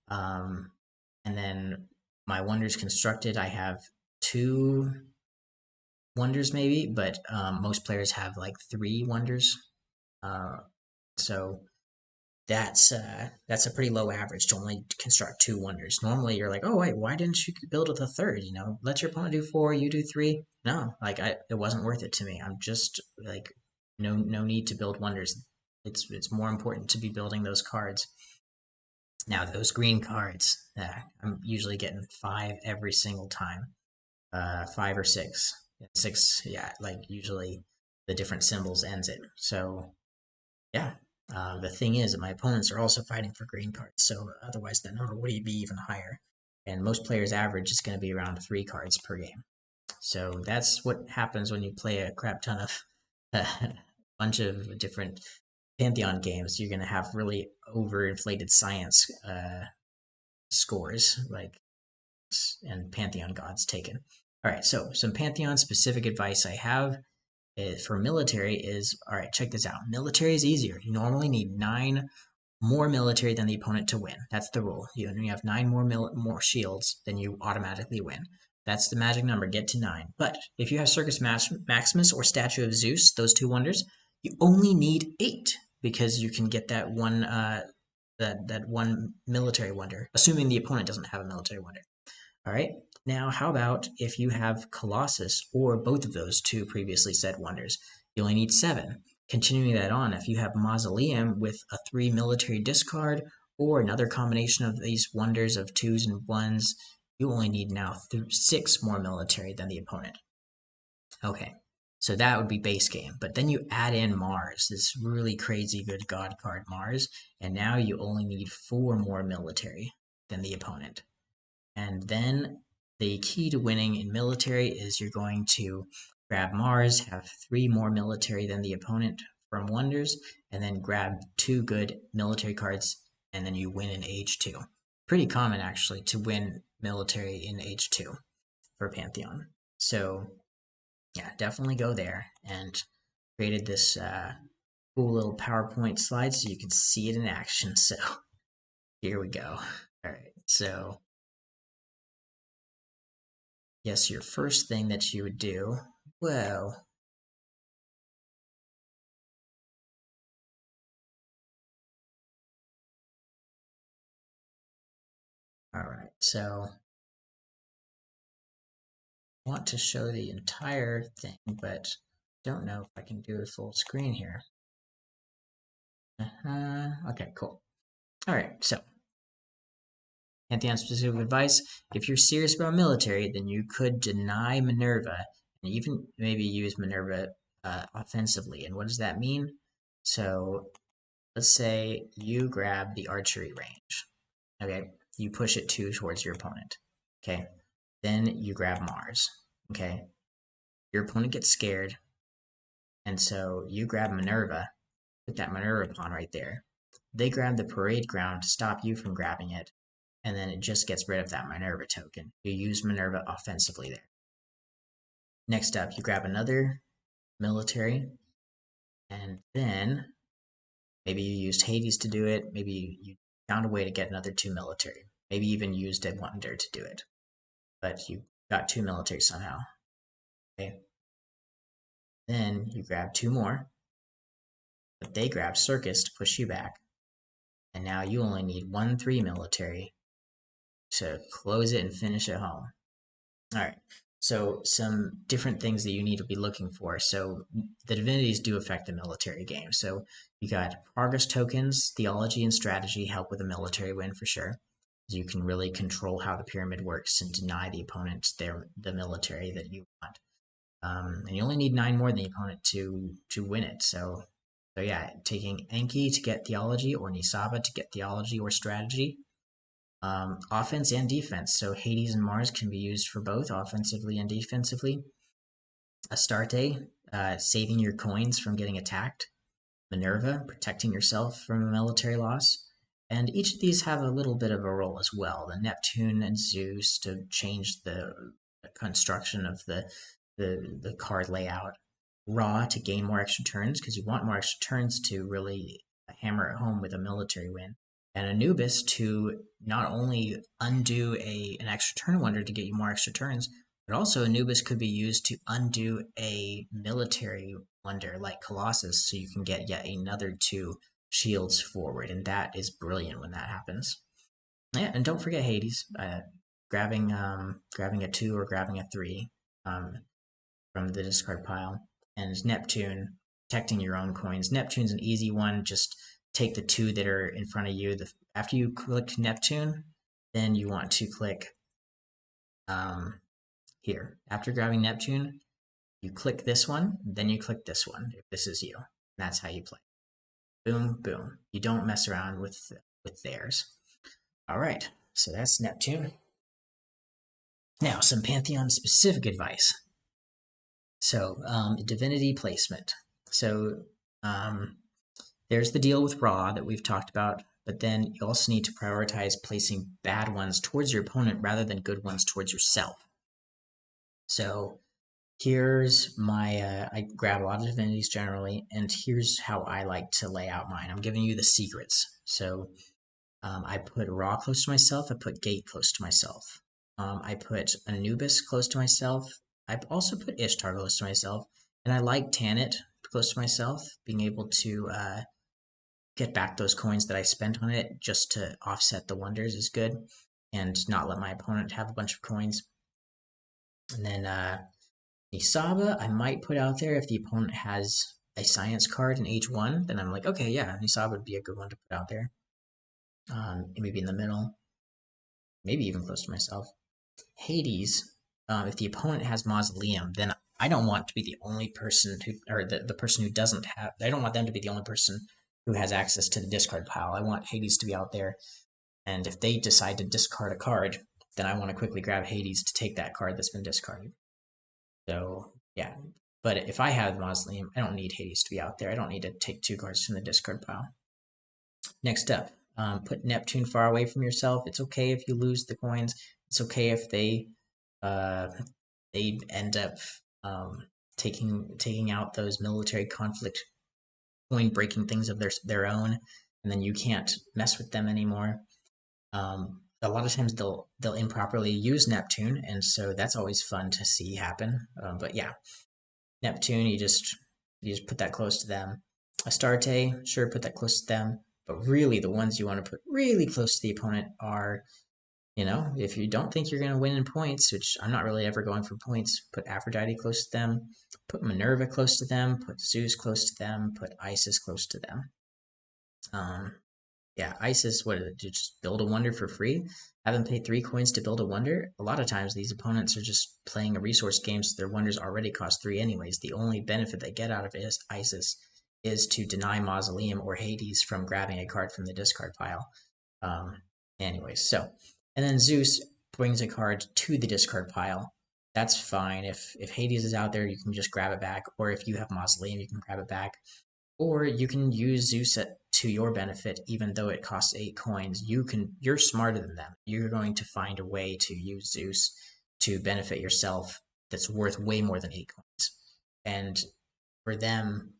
And then my wonders constructed, I have 2 wonders maybe, but most players have like 3 wonders. So that's a pretty low average to only construct 2 wonders. Normally you're like, oh wait, why didn't you build with a third? Let your opponent do 4, you do 3. No, like it wasn't worth it to me. I'm just like, no need to build wonders. It's more important to be building those cards. Now those green cards, I'm usually getting 5 every single time, 5 or 6. 6, yeah, like usually the different symbols ends it. So yeah. The thing is that my opponents are also fighting for green cards, so otherwise that number would be even higher. And most players' average is going to be around 3 cards per game. So that's what happens when you play a crap ton of a bunch of different Pantheon games. You're going to have really overinflated science scores, and Pantheon gods taken. All right, so some Pantheon specific advice I have for military is, all right, check this out. Military is easier. You normally need 9 more military than the opponent to win. That's the rule. You have 9 more shields, then you automatically win. That's the magic number. Get to 9. But if you have Circus Maximus or Statue of Zeus, those 2 wonders, you only need 8 because you can get that one that one military wonder, assuming the opponent doesn't have a military wonder. All right. Now, how about if you have Colossus or both of those 2 previously said wonders? You only need 7. Continuing that on, if you have Mausoleum with a 3 military discard or another combination of these wonders of 2s and 1s, you only need now 6 more military than the opponent. Okay, so that would be base game. But then you add in Mars, this really crazy good god card Mars, and now you only need 4 more military than the opponent. And then the key to winning in military is you're going to grab Mars, have 3 more military than the opponent from wonders, and then grab 2 good military cards, and then you win in H2. Pretty common, actually, to win military in H2 for Pantheon. So, yeah, definitely go there. And created this cool little PowerPoint slide so you can see it in action. So, here we go. All right, so yes, your first thing that you would do, well, all right, so I want to show the entire thing, but don't know if I can do a full screen here. Okay, cool. All right, so Pantheon specific advice. If you're serious about military, then you could deny Minerva and even maybe use Minerva offensively. And what does that mean? So let's say you grab the archery range. Okay, you push it 2 towards your opponent. Okay, Then you grab Mars. Okay. Your opponent gets scared, and so you grab Minerva, put that Minerva pawn right there. They grab the parade ground to stop you from grabbing it, and then it just gets rid of that Minerva token. You use Minerva offensively there. Next up, you grab another military, and then maybe you used Hades to do it. Maybe you found a way to get another 2 military. Maybe you even used a wonder to do it. But you got 2 military somehow. Okay. Then you grab 2 more, but they grab Circus to push you back. And now you only need 1-3 military to close it and finish it home. All right. So some different things that you need to be looking for. So the divinities do affect the military game. So you got progress tokens, theology, and strategy help with a military win for sure. You can really control how the pyramid works and deny the opponent the military that you want. And you only need 9 more than the opponent to win it. So yeah, taking Enki to get theology or Nisaba to get theology or strategy. Offense and defense. So Hades and Mars can be used for both offensively and defensively. Astarte, saving your coins from getting attacked. Minerva, protecting yourself from a military loss. And each of these have a little bit of a role as well. The Neptune and Zeus to change the construction of the card layout. Ra to gain more extra turns because you want more extra turns to really hammer it home with a military win. And Anubis to not only undo an extra turn wonder to get you more extra turns, but also Anubis could be used to undo a military wonder like Colossus so you can get yet another 2 shields forward. And that is brilliant when that happens. Yeah, and don't forget Hades. Grabbing a 2 or grabbing a 3 from the discard pile. And Neptune, protecting your own coins. Neptune's an easy one. Just take the 2 that are in front of you. After you click Neptune, then you want to click here. After grabbing Neptune, you click this one, then you click this one if this is you. And that's how you play. Boom, boom. You don't mess around with theirs. All right, so that's Neptune. Now, some Pantheon specific advice. So, divinity placement. So, there's the deal with Ra that we've talked about, but then you also need to prioritize placing bad ones towards your opponent rather than good ones towards yourself. So, here's my, I grab a lot of divinities generally, and here's how I like to lay out mine. I'm giving you the secrets. So, I put Ra close to myself, I put Gate close to myself. I put Anubis close to myself. I also put Ishtar close to myself. And I like Tanit close to myself, being able to get back those coins that I spent on it just to offset the wonders is good. And not let my opponent have a bunch of coins. And then Nisaba, I might put out there if the opponent has a science card in H1, then I'm like, okay, yeah, Nisaba would be a good one to put out there. Maybe in the middle. Maybe even close to myself. Hades, if the opponent has Mausoleum, then I don't want to be the only person who, or the person who doesn't have, I don't want them to be the only person who has access to the discard pile. I want Hades to be out there, and if they decide to discard a card, then I want to quickly grab Hades to take that card that's been discarded. So, yeah. But if I have the Mausoleum, I don't need Hades to be out there. I don't need to take 2 cards from the discard pile. Next up, put Neptune far away from yourself. It's okay if you lose the coins. It's okay if they end up taking out those military conflict coin breaking things of their own, and then you can't mess with them anymore. A lot of times they'll improperly use Neptune, and so that's always fun to see happen. But yeah, Neptune, you just put that close to them. Astarte, sure, put that close to them. But really, the ones you want to put really close to the opponent are, if you don't think you're going to win in points, which I'm not really ever going for points, put Aphrodite close to them, put Minerva close to them, put Zeus close to them, put Isis close to them. Yeah, Isis, what is it? Just build a wonder for free? Have them pay 3 coins to build a wonder? A lot of times these opponents are just playing a resource game, so their wonders already cost 3 anyways. The only benefit they get out of Isis is to deny Mausoleum or Hades from grabbing a card from the discard pile. Anyways, so, and then Zeus, brings a card to the discard pile. That's fine. If Hades is out there, you can just grab it back, or if you have Mausoleum, you can grab it back. Or you can use Zeus to your benefit, even though it costs 8 coins. You're smarter than them. You're going to find a way to use Zeus to benefit yourself that's worth way more than 8 coins. And for them,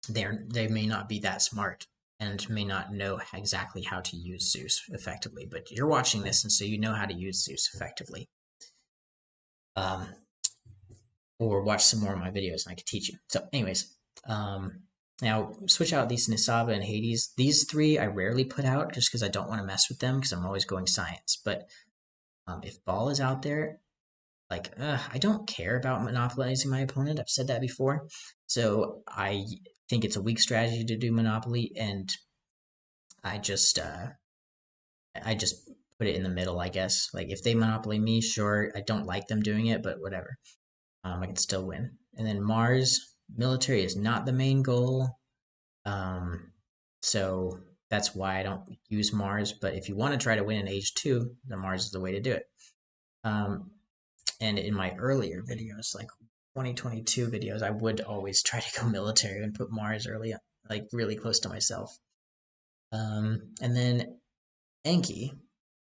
they may not be that smart and may not know exactly how to use Zeus effectively. But you're watching this, and so you know how to use Zeus effectively. Or watch some more of my videos, and I could teach you. So, anyways, now switch out these Nisaba and Hades. These three I rarely put out just because I don't want to mess with them because I'm always going science. But if Ball is out there, like I don't care about monopolizing my opponent. I've said that before. So I think it's a weak strategy to do Monopoly, and I just put it in the middle, I guess. Like if they Monopoly me, sure. I don't like them doing it, but whatever. I can still win. And then Mars, military is not the main goal. So that's why I don't use Mars. But if you want to try to win in Age 2, then Mars is the way to do it. And in my earlier videos, like 2022 videos, I would always try to go military and put Mars early, like really close to myself. And then Enki,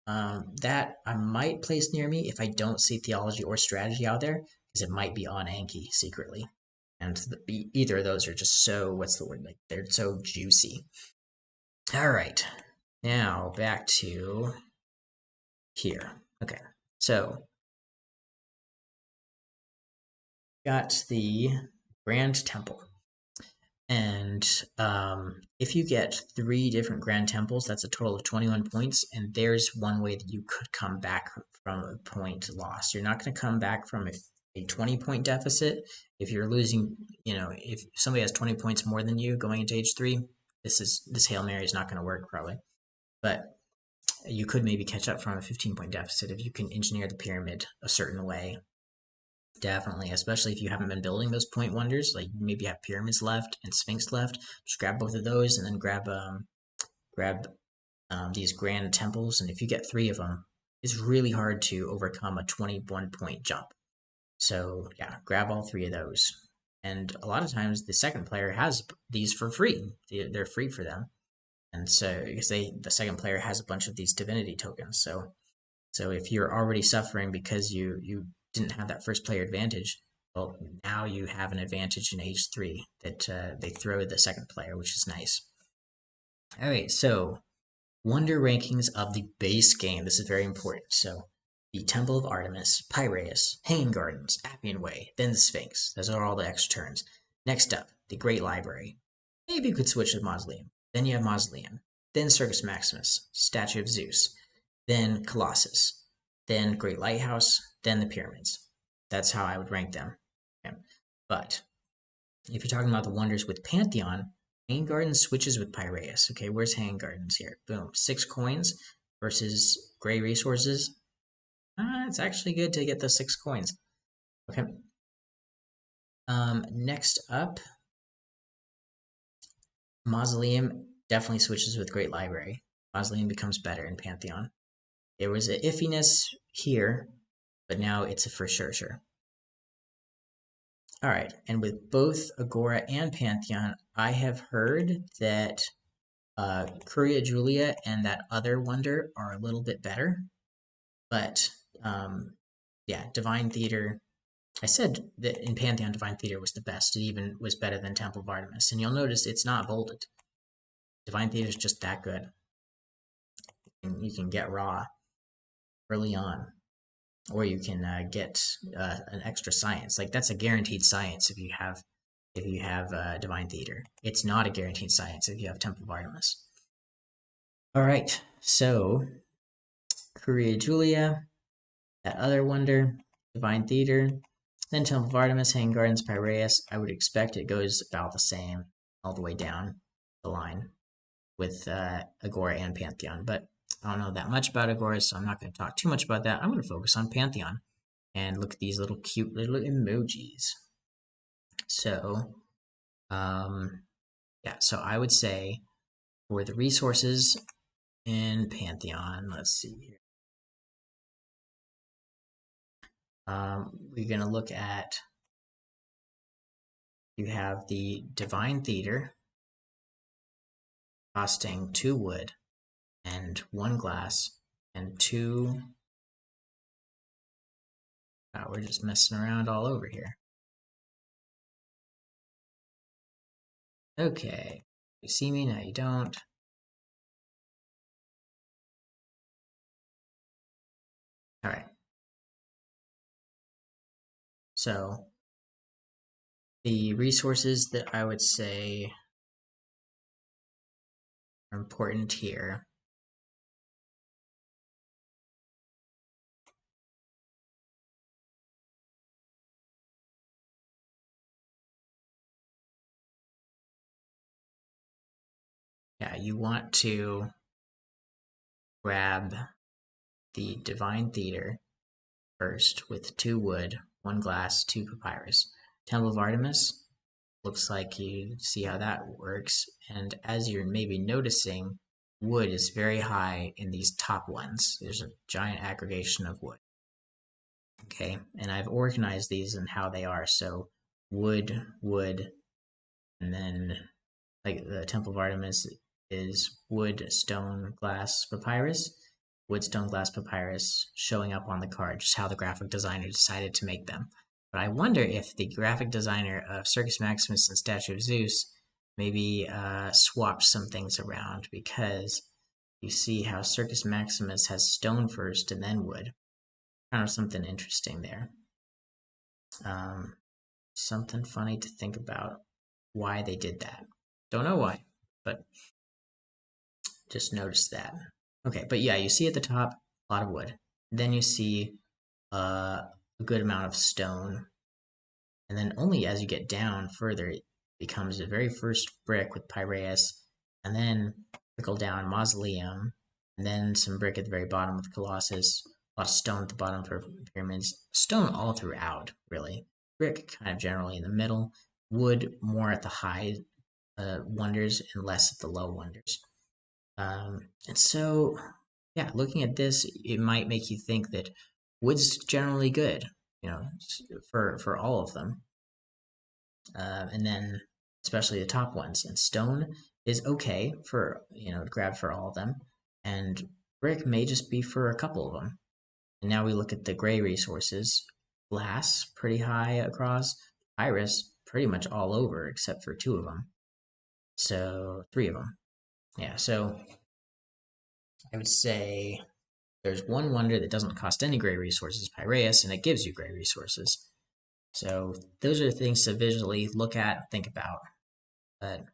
that I might place near me if I don't see theology or strategy out there, because it might be on Enki secretly. And either of those are just so, what's the word? Like they're so juicy. All right, now back to here. Okay, so got the Grand Temple. And if you get 3 different Grand Temples, that's a total of 21 points. And there's one way that you could come back from a point loss. You're not going to come back from a 20-point deficit. If you're losing, if somebody has 20 points more than you going into Age 3, this Hail Mary is not going to work probably. But you could maybe catch up from a 15-point deficit if you can engineer the pyramid a certain way. Definitely, especially if you haven't been building those point wonders, like maybe have pyramids left and sphinx left. Just grab both of those and then grab these grand temples. And if you get 3 of them, it's really hard to overcome a 21-point jump. So yeah, grab all 3 of those. And a lot of times the second player has these for free. They're free for them. And so because the second player has a bunch of these divinity tokens. So if you're already suffering because you didn't have that first player advantage, well, now you have an advantage in Age 3 that they throw the second player, which is nice. All right, so wonder rankings of the base game. This is very important. So the Temple of Artemis, Piraeus, Hanging Gardens, Appian Way, then the Sphinx. Those are all the extra turns. Next up, the Great Library. Maybe you could switch to Mausoleum. Then you have Mausoleum. Then Circus Maximus, Statue of Zeus. Then Colossus. Then Great Lighthouse. Then the Pyramids. That's how I would rank them. Okay. But if you're talking about the wonders with Pantheon, Hanging Gardens switches with Piraeus. Okay, where's Hanging Gardens here? Boom, 6 coins versus gray resources. It's actually good to get the 6 coins. Okay. Next up, Mausoleum definitely switches with Great Library. Mausoleum becomes better in Pantheon. There was an iffiness here, but now it's a for sure. All right, and with both Agora and Pantheon, I have heard that Curia Julia and that other wonder are a little bit better. But yeah, Divine Theater. I said that in Pantheon, Divine Theater was the best. It even was better than Temple of Artemis. And you'll notice it's not bolded. Divine Theater is just that good. And you can get raw early on, or you can get an extra science. Like that's a guaranteed science if you have Divine Theater. It's not a guaranteed science if you have Temple of Artemis. All right, so Curia Julia, that other wonder, Divine Theater, then Temple of Artemis, Hanging Gardens, Piraeus. I would expect it goes about the same all the way down the line with Agora and Pantheon. But I don't know that much about Agora, so I'm not going to talk too much about that. I'm going to focus on Pantheon and look at these little cute little emojis. So, yeah, so I would say for the resources in Pantheon, let's see here. we're going to look at, you have the Divine Theater costing 2 wood and 1 glass and 2. We're just messing around all over here. Okay, you see me, now you don't. All right. So the resources that I would say are important here. Yeah, you want to grab the Divine Theater first with 2 wood, 1 glass, 2 papyrus. Temple of Artemis, looks like you see how that works. And as you're maybe noticing, wood is very high in these top ones. There's a giant aggregation of wood. Okay, and I've organized these and how they are. So wood, wood, and then like the Temple of Artemis is wood, stone, glass, papyrus. Wood, stone, glass, papyrus showing up on the card, just how the graphic designer decided to make them. But I wonder if the graphic designer of Circus Maximus and Statue of Zeus maybe swapped some things around, because you see how Circus Maximus has stone first and then wood. Kind of something interesting there. Something funny to think about why they did that. Don't know why, but just noticed that. Okay, but yeah, you see at the top a lot of wood. Then you see a good amount of stone. And then only as you get down further, it becomes the very first brick with Piraeus, and then trickle down Mausoleum, and then some brick at the very bottom with Colossus, a lot of stone at the bottom for pyramids. Stone all throughout, really. Brick kind of generally in the middle. Wood more at the high wonders and less at the low wonders. And so, yeah, looking at this, it might make you think that wood's generally good, for all of them. And then especially the top ones. And stone is okay for, to grab for all of them. And brick may just be for a couple of them. And now we look at the gray resources. Glass, pretty high across. Iris, pretty much all over except for 2 of them. So 3 of them. Yeah, so I would say there's one wonder that doesn't cost any gray resources, Piraeus, and it gives you gray resources. So those are the things to visually look at, think about. But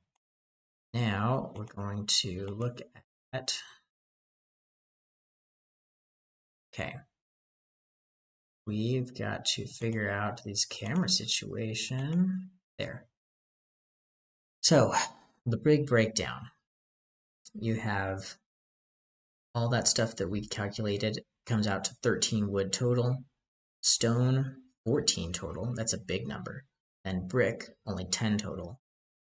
now we're going to look at, okay, we've got to figure out this camera situation. There. So the big breakdown. You have all that stuff that we calculated comes out to 13 wood total. Stone, 14 total. That's a big number. And brick, only 10 total.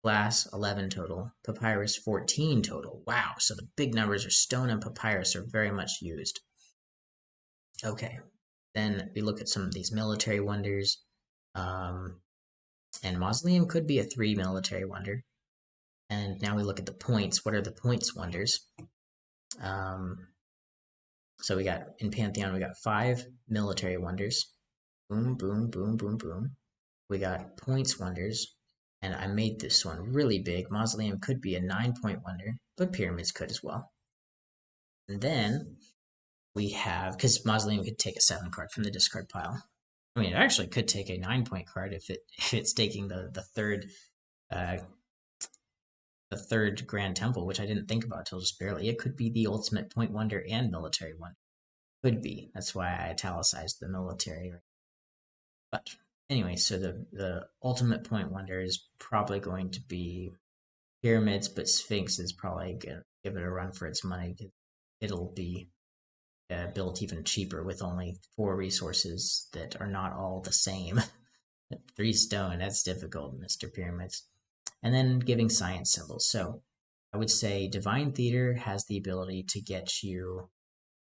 Glass, 11 total. Papyrus, 14 total. Wow, so the big numbers are stone and papyrus are very much used. Okay, then we look at some of these military wonders. And Mausoleum could be a 3 military wonder. And now we look at the points. What are the points wonders? So we got, in Pantheon, we got 5 military wonders. Boom, boom, boom, boom, boom. We got points wonders. And I made this one really big. Mausoleum could be a 9-point wonder, but pyramids could as well. And then we have, because Mausoleum could take a 7 card from the discard pile. I mean, it actually could take a 9-point card if it's taking the third Grand Temple, which I didn't think about till just barely. It could be the ultimate point wonder and military one. Could be. That's why I italicized the military. But anyway, so the ultimate point wonder is probably going to be pyramids, but Sphinx is probably gonna give it a run for its money. It'll be built even cheaper with only 4 resources that are not all the same. 3 stone, that's difficult, Mr. Pyramids. And then giving science symbols. So I would say Divine Theater has the ability to get you,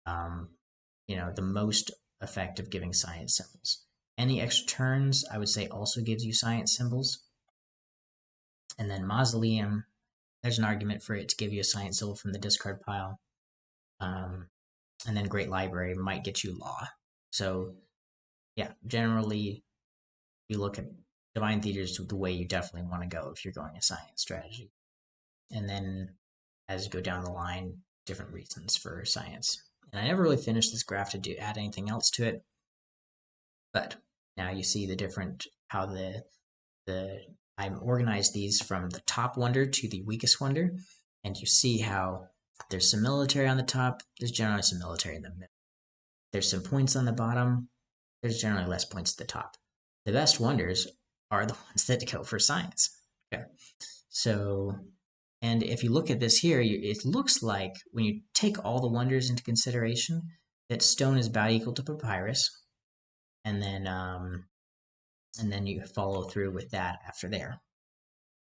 the most effect of giving science symbols. Any extra turns, I would say, also gives you science symbols. And then Mausoleum, there's an argument for it to give you a science symbol from the discard pile. And then Great Library might get you Law. So, yeah, generally, you look at Divine Theaters the way you definitely want to go if you're going a science strategy. And then as you go down the line, different reasons for science. And I never really finished this graph to add anything else to it. But now you see the different, how I'm organized these from the top wonder to the weakest wonder. And you see how there's some military on the top, there's generally some military in the middle. There's some points on the bottom, there's generally less points at the top. The best wonders are the ones that go for science. Okay. So, and if you look at this here, it looks like when you take all the wonders into consideration, that stone is about equal to papyrus, and then you follow through with that after there.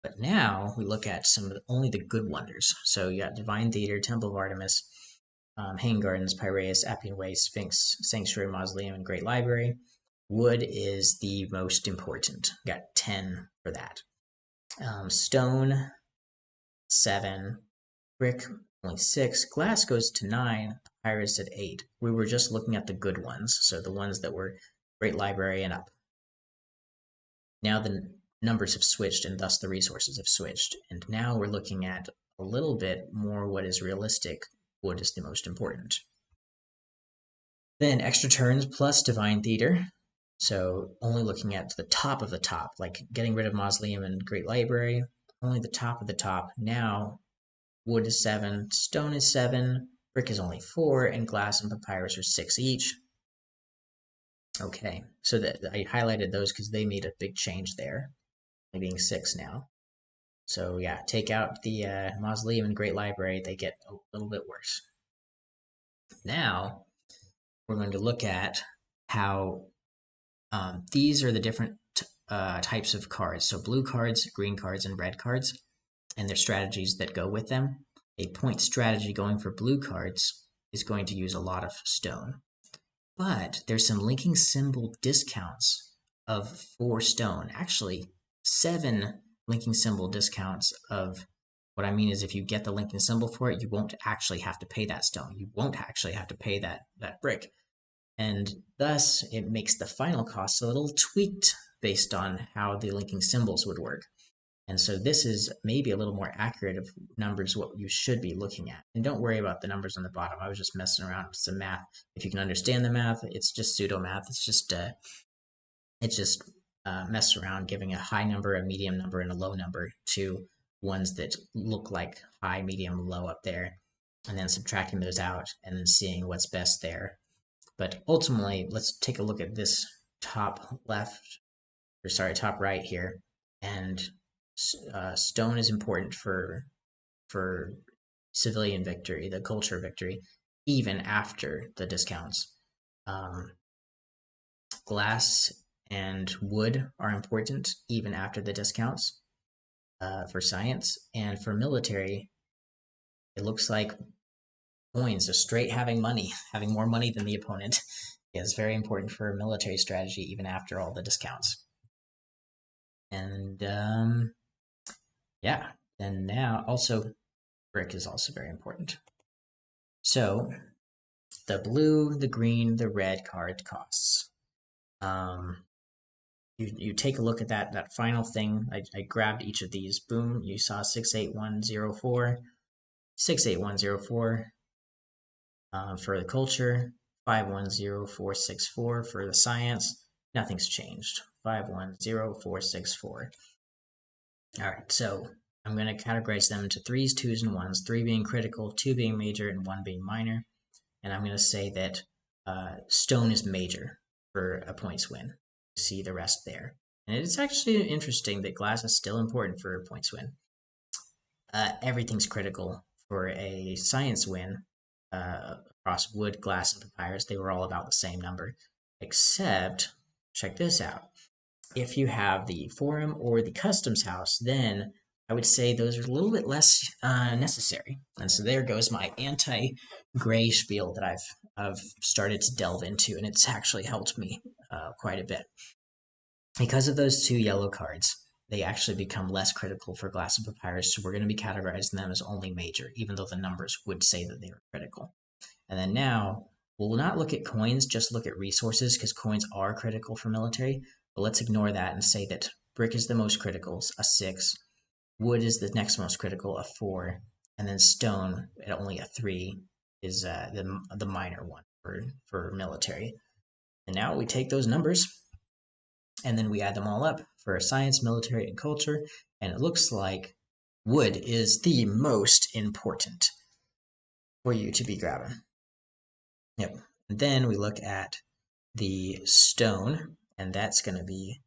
But now we look at some of only the good wonders. So you got Divine Theater, Temple of Artemis, Hanging Gardens, Piraeus, Appian Way, Sphinx, Sanctuary, Mausoleum, and Great Library. Wood is the most important. Got 10 for that. Stone, 7. Brick, only 6. Glass goes to 9. Papyrus at 8. We were just looking at the good ones, so the ones that were Great Library and up. Now the numbers have switched, and thus the resources have switched. And now we're looking at a little bit more what is realistic. Wood is the most important. Then extra turns plus Divine Theater. So only looking at the top of the top, like getting rid of Mausoleum and Great Library, only the top of the top. Now wood is 7, stone is 7, brick is only 4, and glass and papyrus are 6 each. Okay, so I highlighted those because they made a big change there, being 6 now. So yeah, take out the Mausoleum and Great Library, they get a little bit worse. Now, we're going to look at how these are the different types of cards. So blue cards, green cards, and red cards, and their strategies that go with them. A point strategy going for blue cards is going to use a lot of stone. But there's some linking symbol discounts of 4 stone. Actually, 7 linking symbol discounts of, what I mean is if you get the linking symbol for it, you won't actually have to pay that stone. You won't actually have to pay that brick. And thus, it makes the final cost a little tweaked based on how the linking symbols would work. And so this is maybe a little more accurate of numbers what you should be looking at. And don't worry about the numbers on the bottom. I was just messing around with some math. If you can understand the math, it's just pseudo math. It's just mess around, giving a high number, a medium number, and a low number to ones that look like high, medium, low up there, and then subtracting those out and then seeing what's best there. But ultimately, let's take a look at this top right here. And stone is important for civilian victory, the culture victory, even after the discounts. Glass and wood are important even after the discounts for science. And for military, it looks like coins, so straight having money, having more money than the opponent, is very important for military strategy even after all the discounts. And yeah, and now also brick is also very important. So the blue, the green, the red card costs. You take a look at that final thing. I grabbed each of these. Boom, you saw 68104, 68104 for the culture, 510464 for the science. Nothing's changed. 510464. All right, so I'm going to categorize them into 3s, 2s, and 1s, 3 being critical, 2 being major, and 1 being minor. And I'm going to say that stone is major for a points win. See the rest there. And it's actually interesting that glass is still important for a points win. Everything's critical for a science win across wood, glass, and papyrus. They were all about the same number, except, check this out. If you have the forum or the customs house, then I would say those are a little bit less necessary. And so there goes my anti-gray spiel that I've I've started to delve into, and it's actually helped me quite a bit. Because of those 2 yellow cards, they actually become less critical for Glass of Papyrus, so we're going to be categorizing them as only major, even though the numbers would say that they are critical. And then now, we'll not look at coins, just look at resources, because coins are critical for military, but let's ignore that and say that brick is the most critical, a 6, wood is the next most critical, a 4, and then stone at only a 3 is the minor one for military. And now we take those numbers and then we add them all up for science, military, and culture, and it looks like wood is the most important for you to be grabbing. Yep. And then we look at the stone, and that's going to be,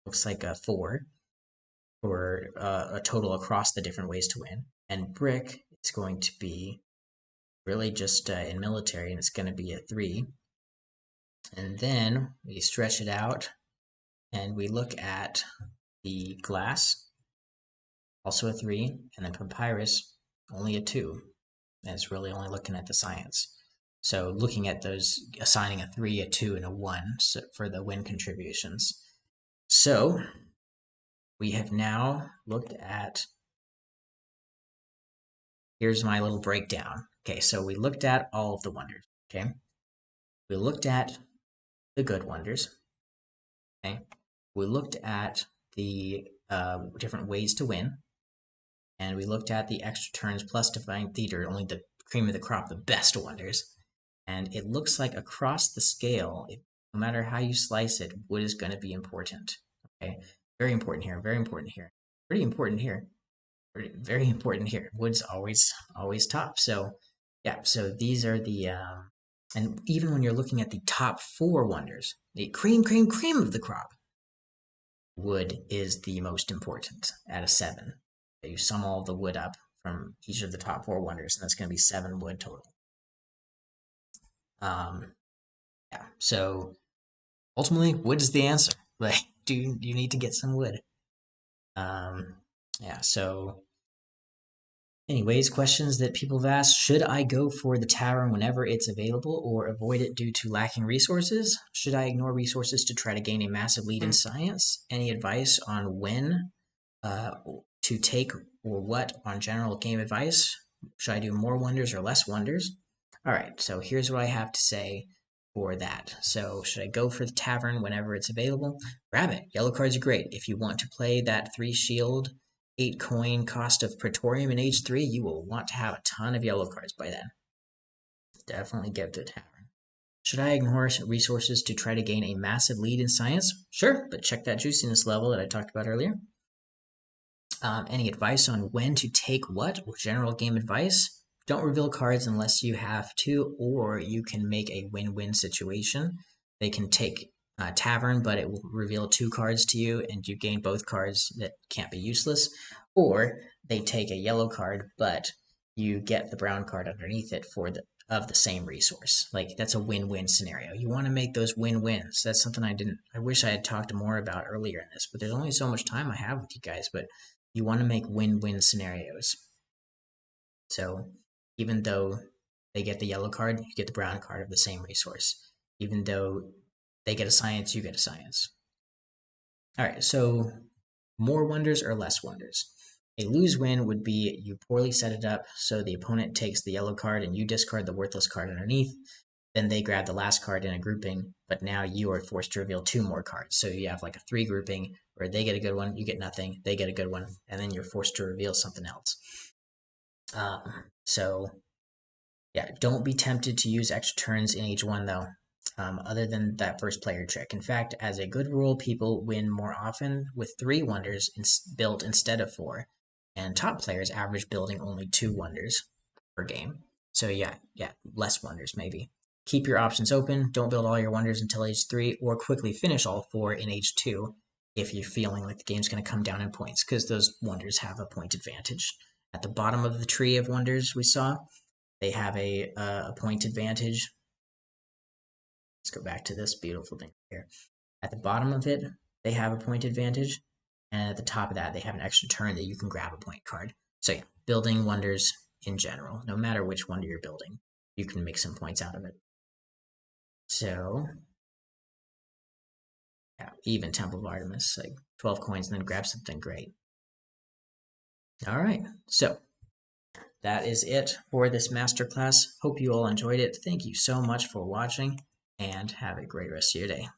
looks like a 4 for a total across the different ways to win. And brick is going to be really just in military, and it's going to be a 3. And then we stretch it out, and we look at the glass, also a 3, and then papyrus, only a 2. And it's really only looking at the science. So looking at those, assigning a 3, a 2, and a 1 for the win contributions. So we have now looked at, here's my little breakdown. Okay, so we looked at all of the wonders, okay? We looked at the good wonders, okay? We looked at the different ways to win, and we looked at the extra turns plus Divine Theater, only the cream of the crop, the best wonders. And it looks like across the scale, no matter how you slice it, wood is going to be important. Okay, very important here, very important here, pretty important here, very important here. Wood's always top. So yeah, so these are the and even when you're looking at the top 4 wonders, the cream of the crop, wood is the most important at a 7. You sum all the wood up from each of the top 4 wonders, and that's going to be 7 wood total. Yeah, so ultimately, wood is the answer. Like, do you need to get some wood? Yeah, so anyways, questions that people have asked: should I go for the tavern whenever it's available or avoid it due to lacking resources? Should I ignore resources to try to gain a massive lead in science? Any advice on when to take or what on general game advice? Should I do more wonders or less wonders? All right, so here's what I have to say for that. So should I go for the tavern whenever it's available? Grab it. Yellow cards are great. If you want to play that 3 shield, 8 coin cost of Praetorium in age 3, you will want to have a ton of yellow cards by then. Definitely get to the tavern. Should I ignore resources to try to gain a massive lead in science? Sure, but check that juiciness level that I talked about earlier. Any advice on when to take what or general game advice? Don't reveal cards unless you have to, or you can make a win-win situation. They can take Tavern, but it will reveal 2 cards to you, and you gain both cards that can't be useless. Or they take a yellow card, but you get the brown card underneath it of the same resource. Like, that's a win-win scenario. You want to make those win-wins. That's something I wish I had talked more about earlier in this, but there's only so much time I have with you guys. But you want to make win-win scenarios. So even though they get the yellow card, you get the brown card of the same resource. Even though they get a science, you get a science. All right, so more wonders or less wonders? A lose-win would be you poorly set it up so the opponent takes the yellow card and you discard the worthless card underneath. Then they grab the last card in a grouping, but now you are forced to reveal 2 more cards. So you have like a 3 grouping where they get a good one, you get nothing, they get a good one, and then you're forced to reveal something else. So yeah, don't be tempted to use extra turns in age 1 though, other than that first player trick. In fact, as a good rule, people win more often with 3 wonders built instead of 4, and top players average building only 2 wonders per game. So yeah, less wonders maybe. Keep your options open. Don't build all your wonders until age 3, or quickly finish all 4 in age 2 if you're feeling like the game's going to come down in points, because those wonders have a point advantage. At the bottom of the tree of wonders we saw, they have a point advantage. Let's go back to this beautiful thing here. At the bottom of it, they have a point advantage, and at the top of that, they have an extra turn that you can grab a point card. So yeah, building wonders in general, no matter which wonder you're building, you can make some points out of it. So, yeah, even Temple of Artemis, like 12 coins and then grab something great. All right, so that is it for this masterclass. Hope you all enjoyed it. Thank you so much for watching, and have a great rest of your day.